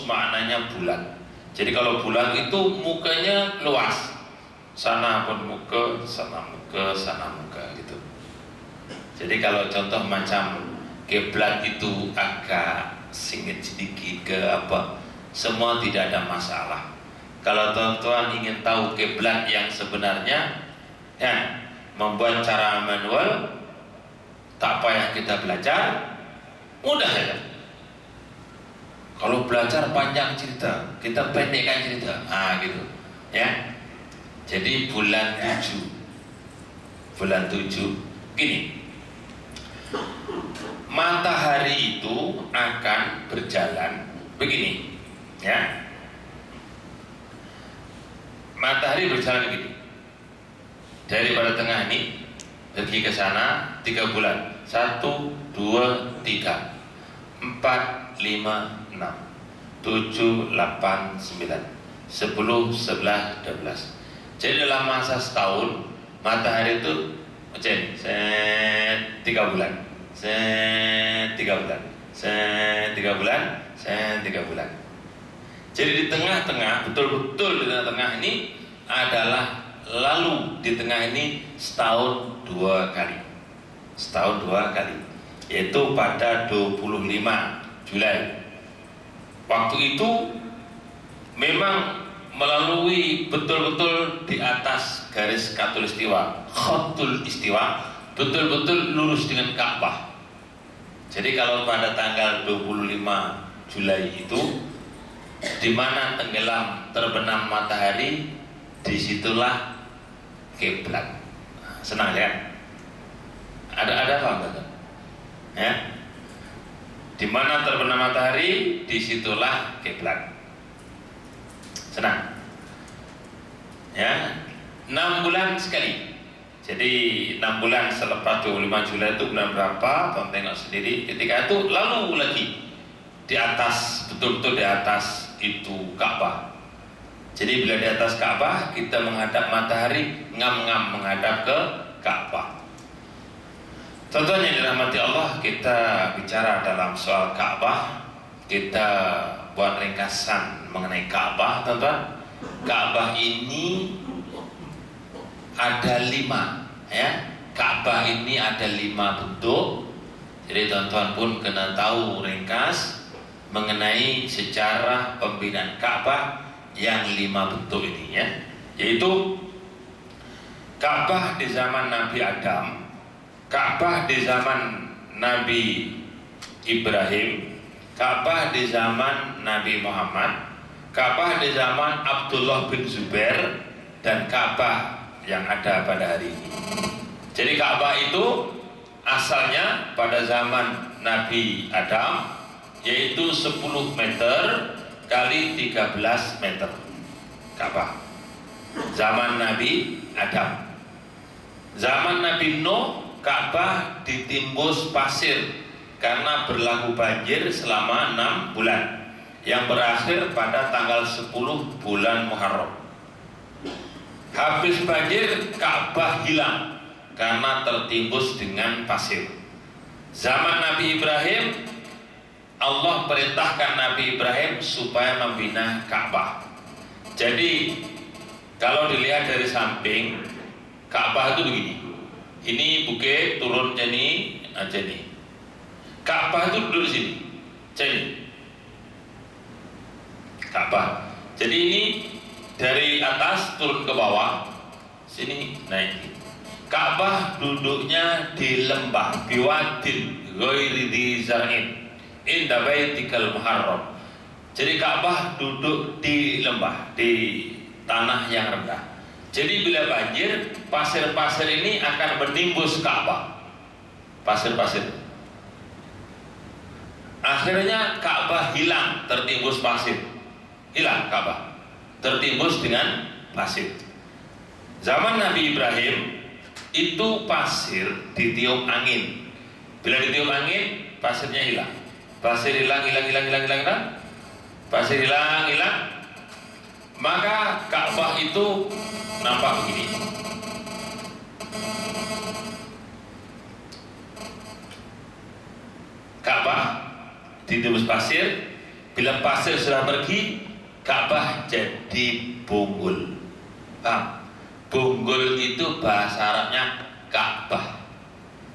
[SPEAKER 1] maknanya bulat. Jadi kalau bulat itu mukanya luas, sana pun muka, sana muka, sana muka gitu. Jadi kalau contoh macam kiblat itu agak singit sedikit ke apa, semua tidak ada masalah. Kalau tuan-tuan ingin tahu kiblat yang sebenarnya, ya, membuat cara manual, tak payah kita belajar, mudah saja. Kalau belajar panjang cerita, kita pendekkan cerita, gitu, ya. Jadi bulan 7 gini, matahari itu akan berjalan begini, ya. Matahari berjalan begini daripada tengah ini pergi ke sana 3 bulan, 1, 2, 3, 4, 5, 6, 7, 8, 9, 10, 11, 12. Jadi dalam masa setahun matahari itu macam 3 bulan, 3 bulan, 3 bulan, 3 bulan. Jadi di tengah-tengah, betul-betul di tengah-tengah ini adalah, lalu di tengah ini setahun 2 kali, yaitu pada 25 Julai. Waktu itu memang melalui betul-betul di atas garis khatulistiwa, khatul istiwa, betul-betul lurus dengan Ka'bah. Jadi kalau pada tanggal 25 Julai itu, di mana tenggelam terbenam matahari, disitulah kiblat. Senang ya kan? Ada apa enggak? Ya. Di mana terbenam matahari, disitulah kiblat. Senang. Ya, 6 bulan sekali. Jadi 6 bulan selepas 25 Juli itu bulan berapa? Tonton tengok sendiri. Ketika itu lalu lagi di atas, betul-betul di atas itu Ka'bah. Jadi bila di atas Ka'bah kita menghadap matahari, ngam-ngam menghadap ke Ka'bah. Contohnya dirahmati Allah, kita bicara dalam soal Ka'bah, kita buat ringkasan mengenai Ka'bah, teman-teman. Ka'bah ini ada 5, ya. Ka'bah ini ada 5 bentuk. Jadi teman-teman pun kena tahu ringkas mengenai sejarah pembinaan Ka'bah yang 5 bentuk ini, ya. Yaitu Ka'bah di zaman Nabi Adam, Ka'bah di zaman Nabi Ibrahim, Ka'bah di zaman Nabi Muhammad, Ka'bah di zaman Abdullah bin Zubair, dan Ka'bah yang ada pada hari ini. Jadi Ka'bah itu asalnya pada zaman Nabi Adam, yaitu 10 meter kali 13 meter. Ka'bah zaman Nabi Adam. Zaman Nabi Nuh, Ka'bah ditimbus pasir karena berlaku banjir selama 6 bulan yang berakhir pada tanggal 10 bulan Muharram. Habis banjir, Ka'bah hilang karena tertimbus dengan pasir. Zaman Nabi Ibrahim, Allah perintahkan Nabi Ibrahim supaya membina Ka'bah. Jadi kalau dilihat dari samping, Ka'bah itu begini. Ini bukit turun jadi aja nih. Ka'bah itu duduk di sini. Jadi Ka'bah. Jadi ini dari atas turun ke bawah, sini naik. Ka'bah duduknya di lembah, biwadin ghairi dzi zar'in inda baitikal muharram. Jadi Ka'bah duduk di lembah, di tanah yang rendah. Jadi bila banjir, pasir-pasir ini akan menimbus Ka'bah. Pasir-pasir. Akhirnya Ka'bah hilang, tertimbus pasir. Hilang Ka'bah, tertimbus dengan pasir. Zaman Nabi Ibrahim itu pasir ditiup angin. Bila ditiup angin, pasirnya hilang. Pasir hilang. Pasir hilang. Maka Ka'bah itu nampak begini. Ka'bah ditembus pasir. Bila pasir sudah pergi, Ka'bah jadi bonggol. Paham? Bonggol itu bahasa Arabnya Ka'bah.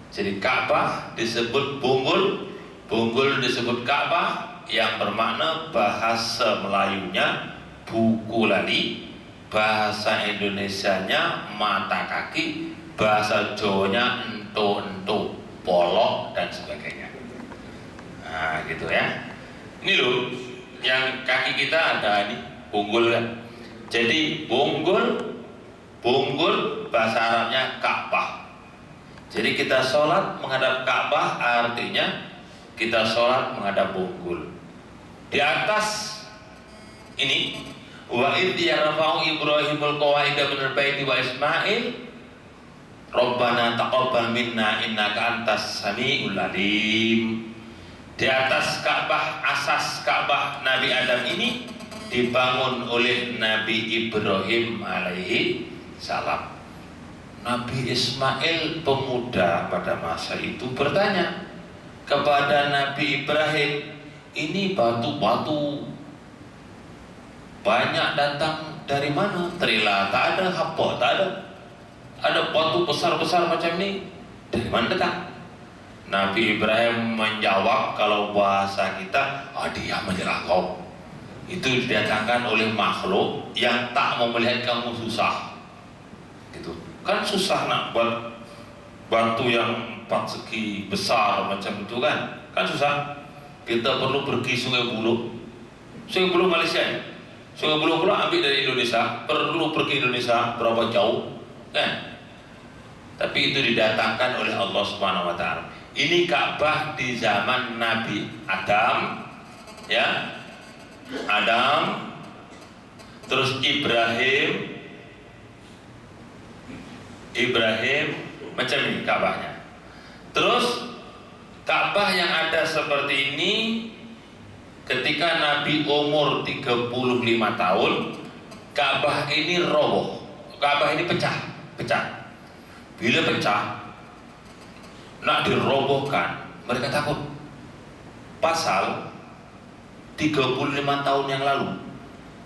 [SPEAKER 1] Jadi Ka'bah disebut bonggol, bonggol disebut Ka'bah, yang bermakna bahasa Melayunya buku lali, bahasa Indonesianya mata kaki, bahasa Jawanya ento-ento, polok dan sebagainya. Nah gitu ya. Ini loh, yang kaki kita ada ini bonggol kan. Jadi bonggol bahasa Arabnya Ka'bah. Jadi kita sholat menghadap Ka'bah, artinya kita sholat menghadap bonggol. Di atas ini, wa idh yarfa'u Ibrahimul qawaida minal baiti wa Ismail Rabbana taqabbal minna innaka antas samiul alim. Di atas Ka'bah, asas Ka'bah Nabi Adam ini dibangun oleh Nabi Ibrahim alaihi salam. Nabi Ismail pemuda pada masa itu bertanya kepada Nabi Ibrahim, ini batu-batu banyak datang dari mana? Trila tak ada, apa tak ada. Ada batu besar-besar macam ini, dari mana datang? Nabi Ibrahim menjawab, kalau bahasa kita, dia menyerah kau. Itu didatangkan oleh makhluk yang tak mau melihat kamu susah. Gitu. Kan susah nak buat batu yang 4 segi besar macam itu kan? Kan susah. Kita perlu pergi Sungai Buloh. Sungai Buloh Malaysia. Sungai Buloh pula ambil dari Indonesia. Perlu pergi Indonesia berapa jauh? Kan? tapi itu didatangkan oleh Allah Subhanahu wa taala. Ini Ka'bah di zaman Nabi Adam, ya. Adam, terus Ibrahim, macam ini Ka'bahnya. Terus Ka'bah yang ada seperti ini ketika Nabi umur 35 tahun, Ka'bah ini roboh. Ka'bah ini pecah. Bila pecah, nak dirobohkan, mereka takut. Pasal 35 tahun yang lalu,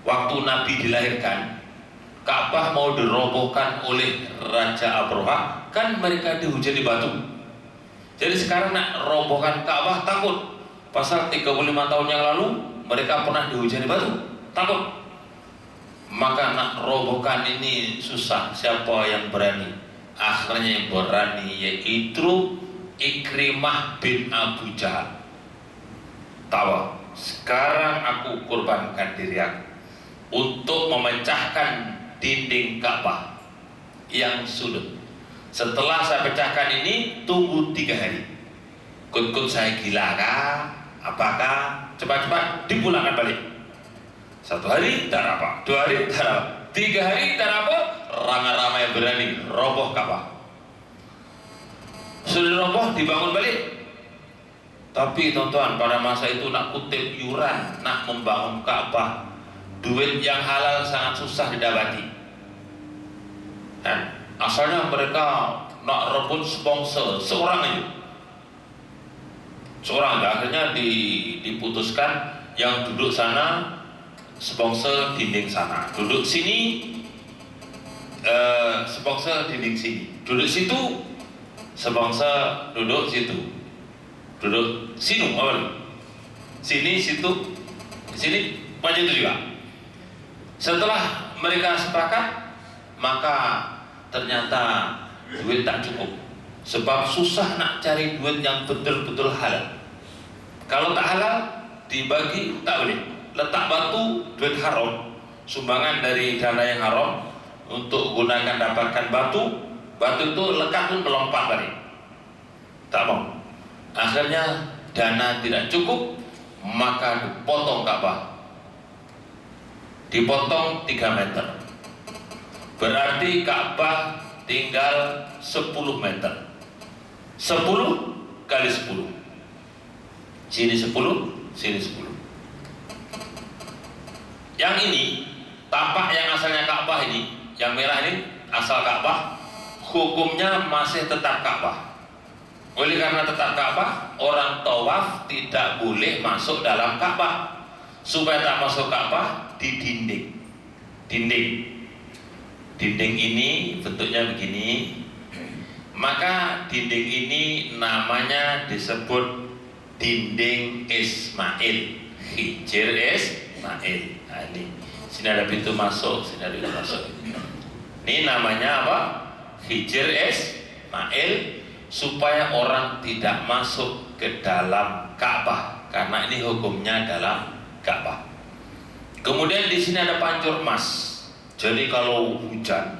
[SPEAKER 1] waktu Nabi dilahirkan, Ka'bah mau dirobohkan oleh Raja Abraha, kan mereka dihujani batu. Jadi sekarang nak robohkan Ka'bah takut. Pasal 35 tahun yang lalu mereka pernah dihujani batu, takut. Maka nak robohkan ini susah. Siapa yang berani? Akhirnya yang berani yaitu Ikrimah bin Abu Jahal. Tawa, sekarang aku kurbankan diri aku untuk memecahkan dinding Ka'bah yang sudut. Setelah saya pecahkan ini, tunggu 3 hari. Kut saya gila kah? Apakah? Cepat-cepat dipulangkan balik. 1 hari tak apa, 2 hari tak apa, 3 hari tak apa. Ramai-ramai berani roboh Ka'bah. Sudah roboh, dibangun balik. Tapi tonton, pada masa itu nak kutip yuran, nak membangun Ka'bah, duit yang halal sangat susah didapati. Dan asalnya mereka nak rebut sponsor seorang aja. Seorang, akhirnya diputuskan yang duduk sana sponsor dinding sana, duduk sini sponsor dinding sini, duduk situ sponsor duduk situ, duduk sini apa? Sini situ sini macam itu juga. Setelah mereka sepakat, maka ternyata duit tak cukup. Sebab susah nak cari duit yang betul-betul halal. Kalau tak halal dibagi tak boleh. Letak batu duit haram, sumbangan dari dana yang haram untuk gunakan dapatkan batu itu lekat pun melompat balik. Tak mau. Akhirnya dana tidak cukup, maka dipotong Ka'bah. Dipotong 3 meter. Berarti Ka'bah tinggal 10 meter. 10 kali 10. Sini 10, sini 10. Yang ini, tapak yang asalnya Ka'bah ini, yang merah ini asal Ka'bah, hukumnya masih tetap Ka'bah. Oleh karena tetap Ka'bah, orang tawaf tidak boleh masuk dalam Ka'bah. Supaya tak masuk Ka'bah, di dinding ini bentuknya begini. Maka dinding ini namanya disebut dinding Ismail, Hijr Ismail. Nah, ini sini ada pintu masuk, sini ada pintu masuk. Ini namanya apa? Hijr Ismail, supaya orang tidak masuk ke dalam Ka'bah, karena ini hukumnya dalam Ka'bah. Kemudian di sini ada pancur emas. Jadi kalau hujan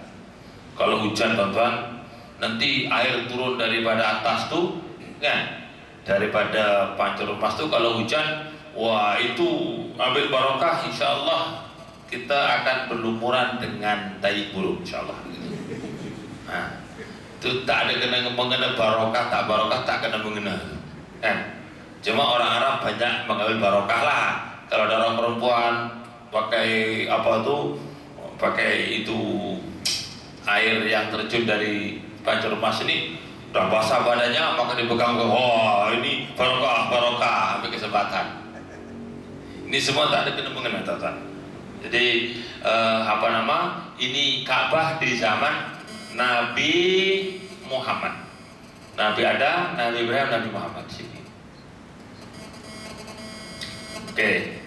[SPEAKER 1] teman-teman, nanti air turun daripada atas tuh, kan? Daripada pancur emas tuh kalau hujan, wah itu ambil barokah, insya Allah kita akan berlumuran dengan tai burung, insya Allah. Nah, itu tak ada kena mengena barokah tak kena mengena, kan? Cuma orang Arab banyak mengambil barokah lah. Kalau ada orang perempuan pakai apa tuh, pakai itu air yang terjun dari pancur emas ini, udah basah badannya, maka dipegang ke, wah ini barokah, ambil kesempatan. Ini semua tak ada kena mengena, teman. Jadi ini Ka'bah di zaman Nabi Muhammad, Nabi Adam, Nabi Ibrahim, Nabi Muhammad sini. Oke.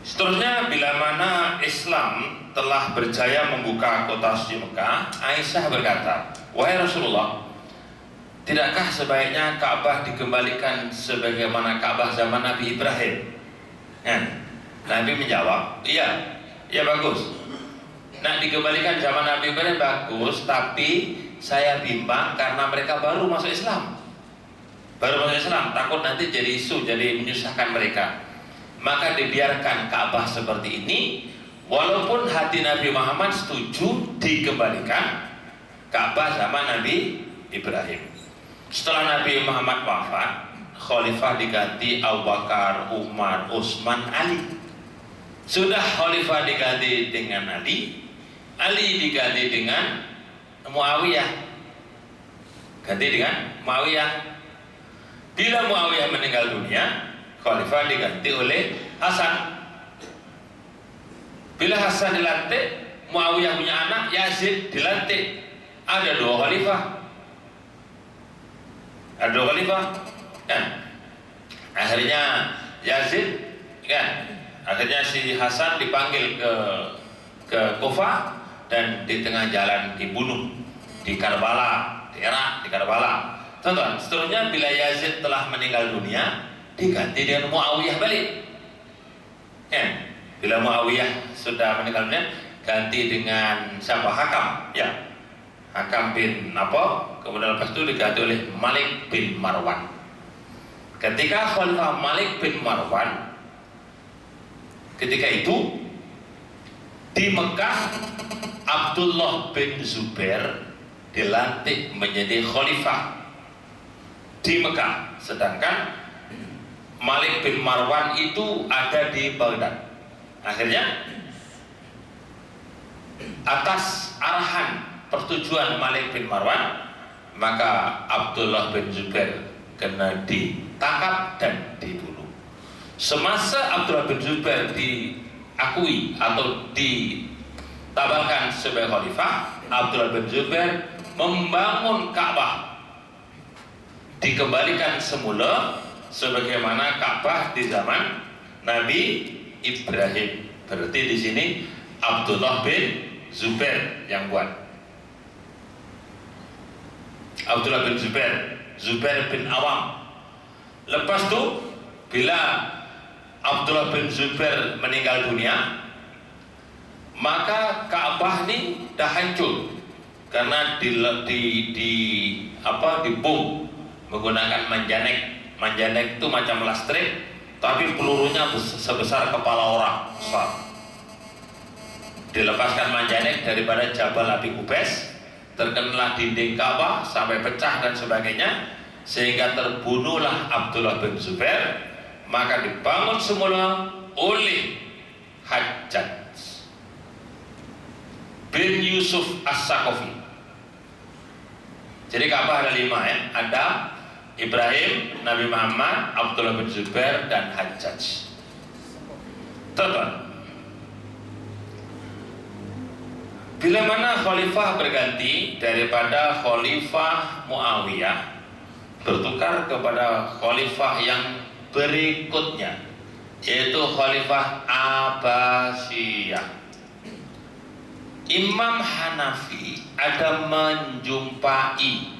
[SPEAKER 1] Seterusnya, bila mana Islam telah berjaya membuka kota suci Mekah, Aisyah berkata, wahai Rasulullah, tidakkah sebaiknya Ka'bah dikembalikan sebagaimana Ka'bah zaman Nabi Ibrahim? Nabi menjawab, iya bagus. Nak dikembalikan zaman Nabi Ibrahim bagus, tapi saya bimbang karena mereka baru masuk Islam. Baru masuk Islam, takut nanti jadi isu, jadi menyusahkan mereka. Maka dibiarkan Ka'bah seperti ini, walaupun hati Nabi Muhammad setuju dikembalikan Ka'bah zaman Nabi Ibrahim. Setelah Nabi Muhammad wafat, khalifah diganti Abu Bakar, Umar, Utsman, Ali. Sudah khalifah diganti dengan Ali, Ali diganti dengan Muawiyah, ganti dengan Muawiyah. Bila Muawiyah meninggal dunia, khalifah diganti oleh Hasan. Bila Hasan dilantik, Muawiyah punya anak Yazid dilantik. Ada dua khalifah. Ada dua khalifah, kan? Akhirnya Yazid, kan? Akhirnya si Hasan dipanggil ke Kufah dan di tengah jalan dibunuh di Karbala, di Irak, di Karbala. Tonton, seterusnya bila Yazid telah meninggal dunia, diganti dengan Muawiyah balik. Ya, bila Muawiyah sudah meninggal dunia, ganti dengan siapa? Hakam, ya. Hakam bin apa? Kemudian lepas itu diganti oleh Malik bin Marwan. Ketika Khalifah Malik bin Marwan, ketika itu di Mekah, Abdullah bin Zubair dilantik menjadi khalifah di Mekah, sedangkan Malik bin Marwan itu ada di Baghdad. Akhirnya atas arahan persetujuan Malik bin Marwan, maka Abdullah bin Zubair kena ditangkap dan dibunuh. Semasa Abdullah bin Zubair diakui atau ditabarkan sebagai khalifah, Abdullah bin Zubair membangun Ka'bah, dikembalikan semula sebagaimana Ka'bah di zaman Nabi Ibrahim. Berarti di sini Abdullah bin Zubair yang buat. Abdullah bin Zubair, Zubair bin Awam. Lepas itu bila Abdullah bin Zubair meninggal dunia, maka Ka'bah ini dah hancur karena dibom menggunakan manjanek. Manjanek itu macam lastrik, tapi pelurunya sebesar kepala orang besar. Dilepaskan manjanek daripada Jabal Abi Qubais, terkenalah dinding Ka'bah sampai pecah dan sebagainya, sehingga terbunuhlah Abdullah bin Zubair. Maka dibangun semula oleh Hajjaj bin Yusuf As-Saqafi. Jadi Ka'bah ada 5 ya, ada Ibrahim, Nabi Muhammad, Abdullah bin Zubair, dan Hajjaj. Tonton, bila mana khalifah berganti daripada khalifah Muawiyah bertukar kepada khalifah yang berikutnya, yaitu khalifah Abbasiyah, Imam Hanafi ada menjumpai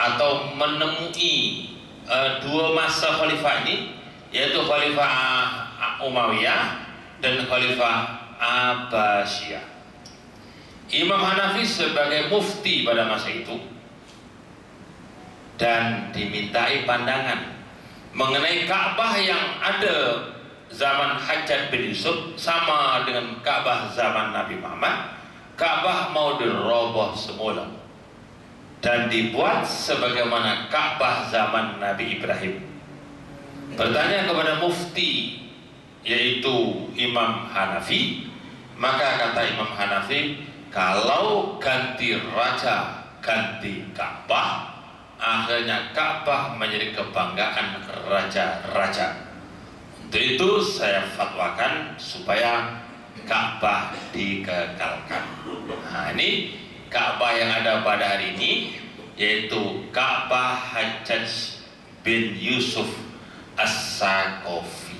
[SPEAKER 1] atau menemui dua masa khalifah ini, yaitu khalifah Umayyah dan khalifah Abbasiyah. Imam Hanafi sebagai mufti pada masa itu dan dimintai pandangan mengenai Ka'bah yang ada zaman Hajjaj bin Yusuf sama dengan Ka'bah zaman Nabi Muhammad. Ka'bah mau diroboh semula dan dibuat sebagaimana Ka'bah zaman Nabi Ibrahim. Bertanya kepada mufti, yaitu Imam Hanafi, maka kata Imam Hanafi, kalau ganti raja, ganti Ka'bah, akhirnya Ka'bah menjadi kebanggaan raja-raja. Untuk itu saya fatwakan supaya Ka'bah dikekalkan. Nah, ini Ka'bah yang ada pada hari ini, yaitu Ka'bah Hajjaj bin Yusuf As-Saqafi.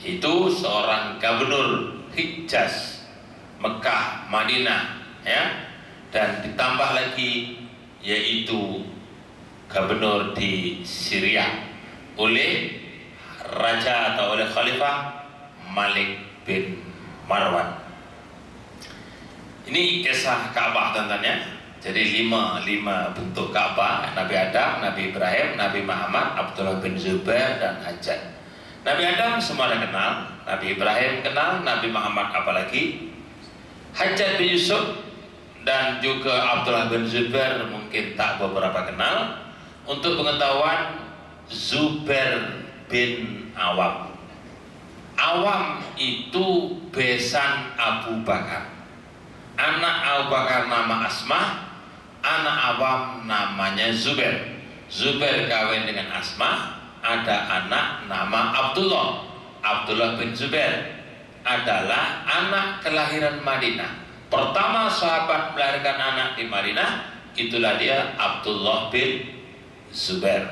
[SPEAKER 1] Itu seorang gubernur Hijaz, Mekah, Madinah, ya, dan ditambah lagi yaitu gubernur di Syria oleh raja atau oleh khalifah Malik bin Marwan. Ini kisah Ka'bah teman-teman. Jadi lima bentuk Ka'bah: Nabi Adam, Nabi Ibrahim, Nabi Muhammad, Abdullah bin Zubair, dan Hajjaj. Nabi Adam semua ada kenal, Nabi Ibrahim kenal, Nabi Muhammad apalagi, Hajjaj bin Yusuf dan juga Abdullah bin Zubair mungkin tak beberapa kenal. Untuk pengetahuan, Zubair bin Awam. Awam itu besan Abu Bakar. Anak Abu Bakar nama Asma, anak Awam namanya Zubair. Zubair kawin dengan Asma, ada anak nama Abdullah. Abdullah bin Zubair adalah anak kelahiran Madinah. Pertama sahabat melahirkan anak di Madinah, itulah dia Abdullah bin Zubair.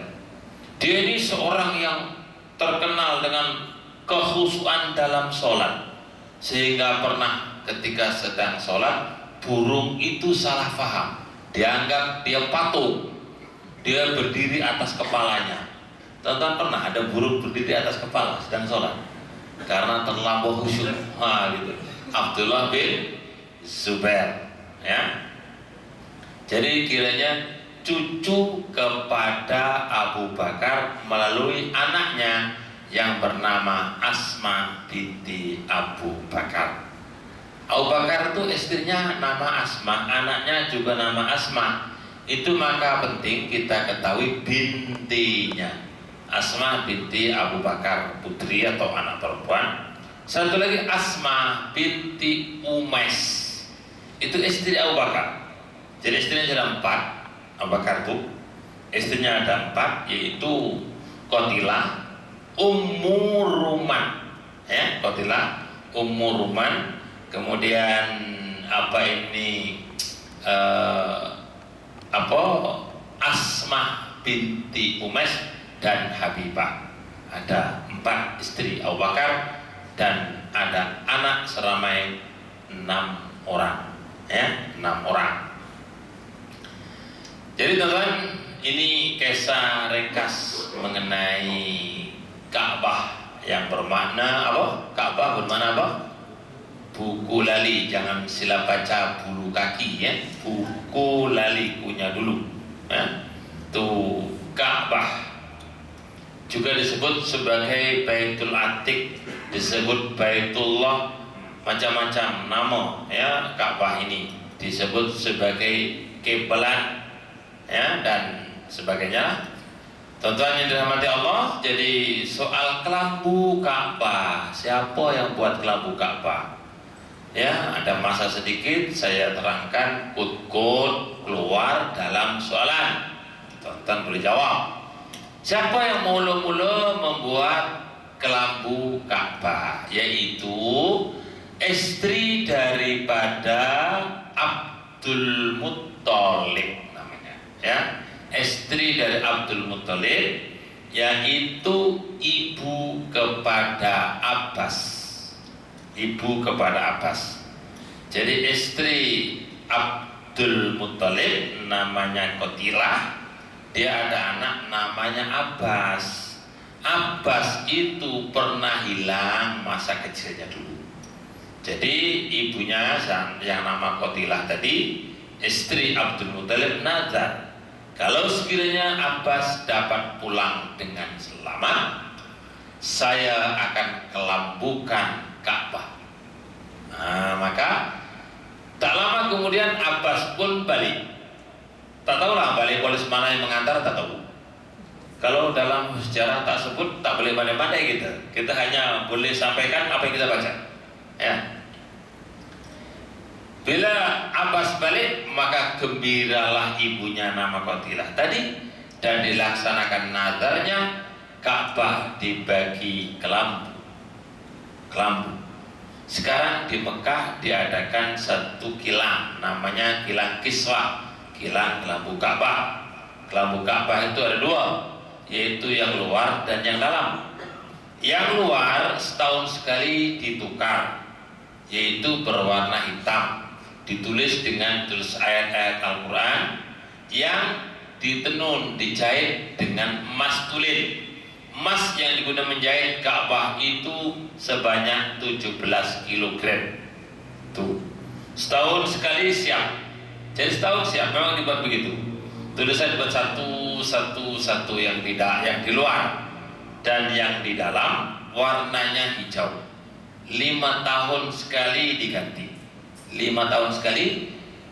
[SPEAKER 1] Dia ini seorang yang terkenal dengan kekhusyuan dalam sholat, sehingga pernah ketika sedang sholat, burung itu salah faham, dianggap dia patung, dia berdiri atas kepalanya. Tonton pernah ada burung berdiri atas kepala sedang sholat karena terlampau khusyuk. Gitu. Abdullah bin Zubair, ya. Jadi kiranya cucu kepada Abu Bakar melalui anaknya yang bernama Asma binti Abu Bakar. Abu Bakar itu istrinya nama Asma, anaknya juga nama Asma. Itu maka penting kita ketahui bintinya. Asma binti Abu Bakar, putri atau anak perempuan. Satu lagi Asma binti Umais, itu istri Abu Bakar. Jadi istrinya ada 4. Abu Bakar itu istrinya ada 4, yaitu Qatilah, Ummu Ruman, ya, Qatilah, Ummu Ruman, kemudian Asma binti Umais dan Habibah. Ada 4 istri Abu Bakar dan ada anak seramai 6 orang, ya, 6 orang. Jadi teman-teman, ini kisah ringkas mengenai Ka'bah yang bermakna apa? Ka'bah bermakna apa? Buku lali, jangan sila baca bulu kaki, ya. Buku lali punya dulu, ya. Itu Ka'bah. Juga disebut sebagai Baitul Atiq, disebut Baitullah, macam-macam nama, ya. Ka'bah ini disebut sebagai kiblat, ya, dan sebagainya. Tuan-tuan yang dirahmati Allah, jadi soal kelambu Ka'bah, siapa yang buat kelambu Ka'bah? Ya, ada masa sedikit saya terangkan kut-kut keluar dalam soalan. Tuan-tuan boleh jawab. Siapa yang mula-mula membuat kelambu Ka'bah? Yaitu istri daripada Abdul Muttalib namanya, ya. Istri dari Abdul Muttalib, yaitu ibu kepada Abbas. Ibu kepada Abbas. Jadi istri Abdul Muttalib namanya Qatilah. Dia ada anak namanya Abbas. Abbas itu pernah hilang masa kecilnya dulu. Jadi ibunya yang nama Qatilah tadi, istri Abdul Muttalib, nazar, kalau sekiranya Abbas dapat pulang dengan selamat, saya akan kelambukan Ka'bah. Nah, maka tak lama kemudian Abbas pun balik. Tak tahulah balik polis mana yang mengantar, tak tahu. Kalau dalam sejarah tak sebut, tak boleh pandai-pandai gitu. Kita hanya boleh sampaikan apa yang kita baca, ya. Bila Abbas balik, maka gembiralah ibunya nama Qatilah tadi, dan dilaksanakan nazarnya. Ka'bah dibagi kelambu. Sekarang di Mekah diadakan satu kilang, namanya kilang Kiswa, kilang kelambu Ka'bah. Kelambu Ka'bah itu ada 2, yaitu yang luar dan yang dalam. Yang luar setahun sekali ditukar, yaitu berwarna hitam, ditulis dengan tulis ayat-ayat Al-Quran, yang ditenun, dijahit dengan emas tulen. Emas yang digunakan menjahit Ka'bah itu sebanyak 17 kg. Tuh, Setahun sekali siap. Jadi setahun siap, memang dibuat begitu. Tulisan buat satu yang tidak, yang di luar dan yang di dalam warnanya hijau. 5 tahun sekali diganti. 5 tahun sekali.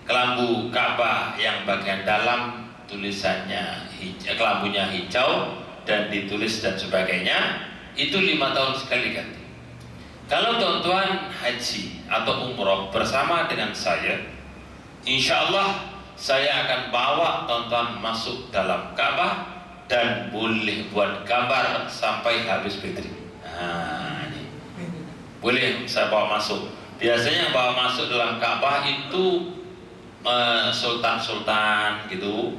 [SPEAKER 1] Kelambu Ka'bah yang bagian dalam tulisannya hijau, kelambunya hijau dan ditulis dan sebagainya, itu 5 tahun sekali ganti. Kalau tuan-tuan haji atau umroh bersama dengan saya, insya Allah saya akan bawa tuan-tuan masuk dalam Ka'bah dan boleh buat gambar sampai habis fitri. Nah, ini boleh saya bawa masuk. Biasanya bawa masuk dalam Ka'bah itu sultan-sultan gitu,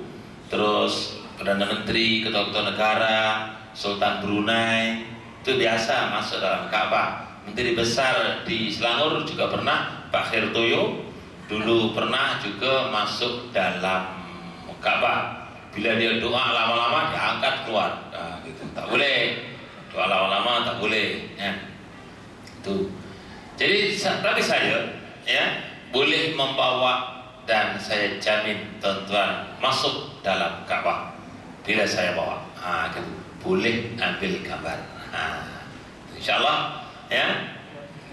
[SPEAKER 1] terus perdana menteri, ketua-ketua negara, Sultan Brunei, itu biasa masuk dalam Ka'bah. Menteri besar di Selangor juga pernah, Pak Hertoyo dulu pernah juga masuk dalam Ka'bah. Bila dia doa lama-lama diangkat keluar, nah, gitu. Tak boleh doa lama-lama, tak boleh ya. Itu. Jadi tadi saya ya boleh membawa dan saya jamin tuan-tuan masuk dalam Ka'bah bila saya bawa. Gitu. Boleh ambil gambar. Insyaallah ya.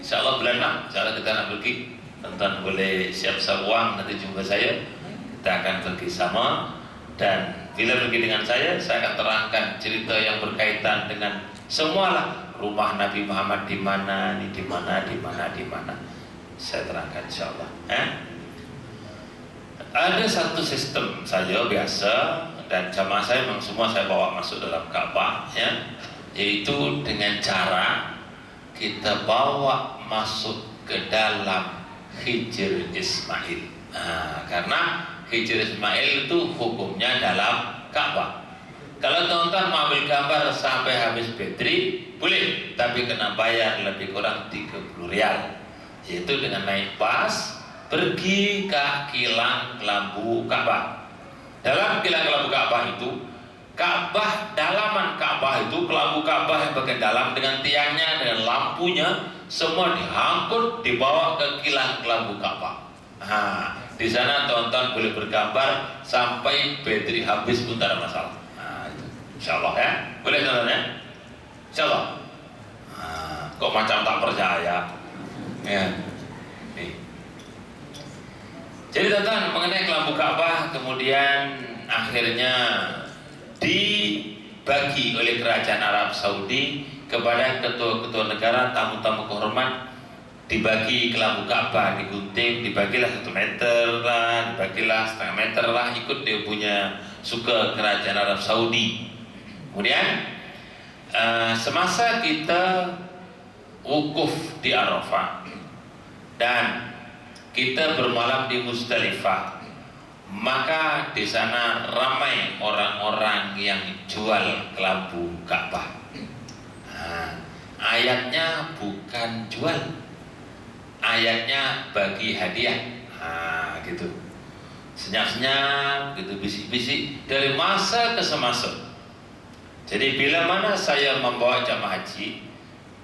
[SPEAKER 1] Insyaallah bulan 6 insyaallah kita nak pergi. Tuan-tuan boleh siap-siap uang, nanti jumpa saya. Kita akan pergi sama, dan bila pergi dengan saya akan terangkan cerita yang berkaitan dengan semualah. Rumah Nabi Muhammad di mana, ini di mana, di mana, di mana. Saya terangkan insyaallah. Ada satu sistem saja biasa, dan jamaah saya memang semua saya bawa masuk dalam Ka'bah ya, yaitu dengan cara kita bawa masuk ke dalam Hijr Ismail. Karena Hijr Ismail itu hukumnya dalam Ka'bah. Kalau teman-teman mau ambil gambar sampai habis bateri boleh, tapi kena bayar lebih kurang 30 rial, yaitu dengan naik bus pergi ke kilang kelambu Ka'bah. Dalam kilang kelambu Ka'bah itu, Ka'bah, dalaman Ka'bah itu, kelambu Ka'bah yang bagian dalam dengan tiangnya, dengan lampunya, semua diangkut dibawa ke kilang kelambu Ka'bah. Di sana teman-teman boleh bergambar sampai bateri habis pun tak ada masalah. Insyaallah ya, boleh teman-teman ya. Insyaallah. Kok macam tak percaya? Ya. Nih. Jadi teman-teman mengenai kelambu Ka'bah kemudian akhirnya dibagi oleh kerajaan Arab Saudi kepada ketua-ketua negara, tamu-tamu kehormat, dibagi kelambu Ka'bah, digunting, dibagilah 1 meter lah, dibagilah setengah meter lah, ikut dia punya suka kerajaan Arab Saudi. Kemudian semasa kita wukuf di Arafah dan kita bermalam di Muzdalifah, maka di sana ramai orang-orang yang jual kelambu Ka'bah. Ayatnya bukan jual, ayatnya bagi hadiah. Gitu. Senyap-senyap, gitu, bisik-bisik dari masa ke semasa. Jadi bila mana saya membawa jamaah haji,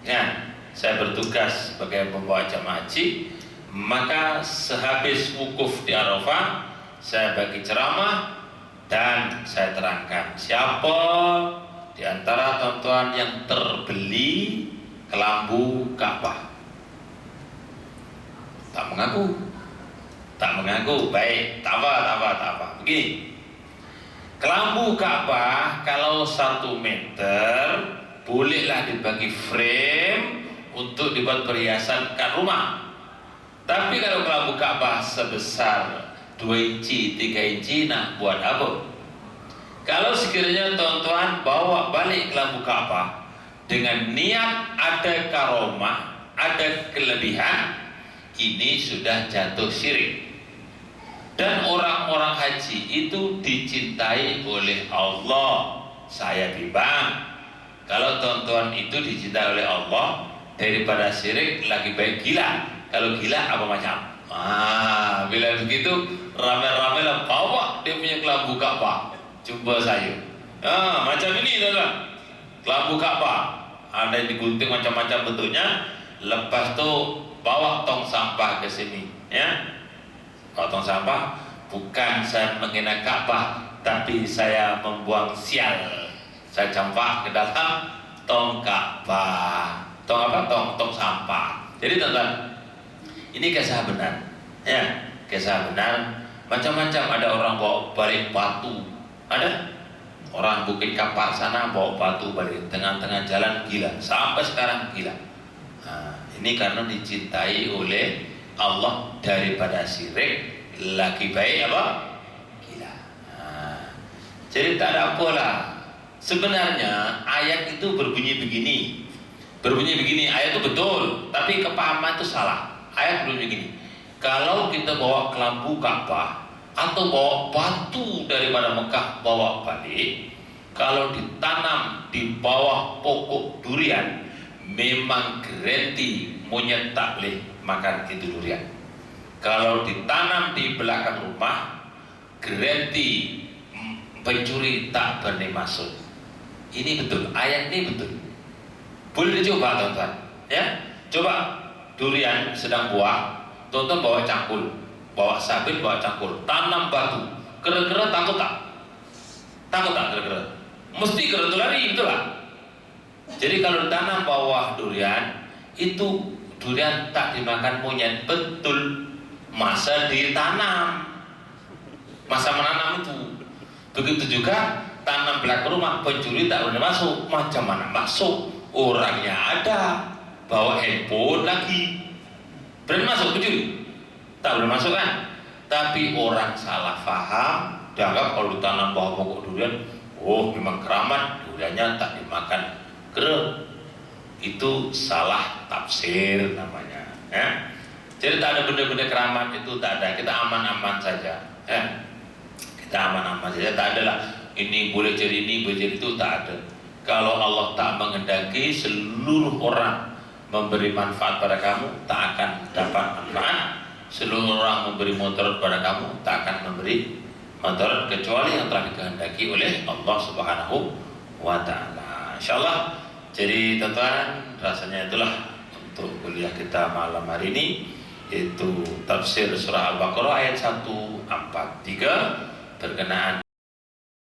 [SPEAKER 1] ya, saya bertugas sebagai pembawa jamaah haji, maka sehabis wukuf di Arafah saya bagi ceramah dan saya terangkan siapa di antara tuan-tuan yang terbeli kelambu Ka'bah. Tak mengaku, baik, tak apa. Begini, kelambu Ka'bah kalau 1 meter bolehlah dibagi frame untuk dibuat perhiasan kat rumah. Tapi kalau kelambu Ka'bah sebesar 2 inci, 3 inci, nak buat apa? Kalau sekiranya tuan-tuan bawa balik kelambu Ka'bah dengan niat ada karomah, ada kelebihan, ini sudah jatuh syirik. Dan orang-orang haji itu dicintai oleh Allah. Saya bimbang, kalau tuan-tuan itu dicintai oleh Allah, daripada syirik lebih baik gila. Kalau gila apa macam? Bila begitu ramai-ramai lah bawa dia punya kelambu Ka'bah, jumpa saya. Macam ini tuan-tuan, kelambu Ka'bah ada yang digunting macam-macam bentuknya. Lepas tu bawa tong sampah ke sini, ya. Kalau tong sampah, bukan saya menghina Ka'bah, tapi saya membuang sial. Saya campak ke dalam tong Ka'bah. Tong apa? Tong sampah. Jadi teman-teman, ini kisah benar. Ya, kisah benar. Macam-macam, ada orang bawa balik batu. Ada orang Bukit Kapar sana bawa batu balik tengah-tengah jalan, gila. Sampai sekarang gila. Nah, ini karena dicintai oleh Allah daripada syirik, lagi baik apa? Gila. Nah, jadi tak ada apalah. Sebenarnya ayat itu berbunyi begini. Berbunyi begini, ayat itu betul, tapi kepahaman itu salah. Ayat berbunyi begini. Kalau kita bawa kelambu Ka'bah atau bawa batu daripada Mekah bawa balik, kalau ditanam di bawah pokok durian, memang garanti monyet tak boleh makan itu durian. Kalau ditanam di belakang rumah, garanti pencuri tak berani masuk. Ini betul, ayat ini betul. Boleh dicoba teman-teman, ya. Coba durian sedang buah, tonton bawa cangkul, bawa sabit, bawa cangkul, tanam batu, kera-kera takut tak? Takut tak kera-kera? Mesti kera itu lari, betul lah. Jadi kalau tanam bawah durian, itu durian tak dimakan monyet, betul. Masa ditanam, masa menanam itu. Begitu juga tanam belakang rumah, pencuri tak boleh masuk. Macam mana masuk? Orangnya ada, bawa handphone lagi, berani masuk pencuri? Tak boleh masuk kan? Tapi orang salah faham, dianggap kalau ditanam bawah pokok durian, oh memang keramat, duriannya tak dimakan kera. Itu salah tafsir namanya, ya. Jadi tak ada benda-benda keramat itu, tak ada. Kita aman-aman saja, ya. Kita aman-aman saja, tak ada lah ini boleh jadi ini, boleh jadi itu, tak ada. Kalau Allah tak menghendaki seluruh orang memberi manfaat pada kamu, tak akan dapat manfaat. Seluruh orang memberi mudarat pada kamu, tak akan memberi mudarat, kecuali yang telah dikehendaki oleh Allah Subhanahu wa Ta'ala. Insyaallah. Jadi teman-teman, rasanya itulah untuk kuliah kita malam hari ini, yaitu tafsir surah Al-Baqarah ayat 143 berkenaan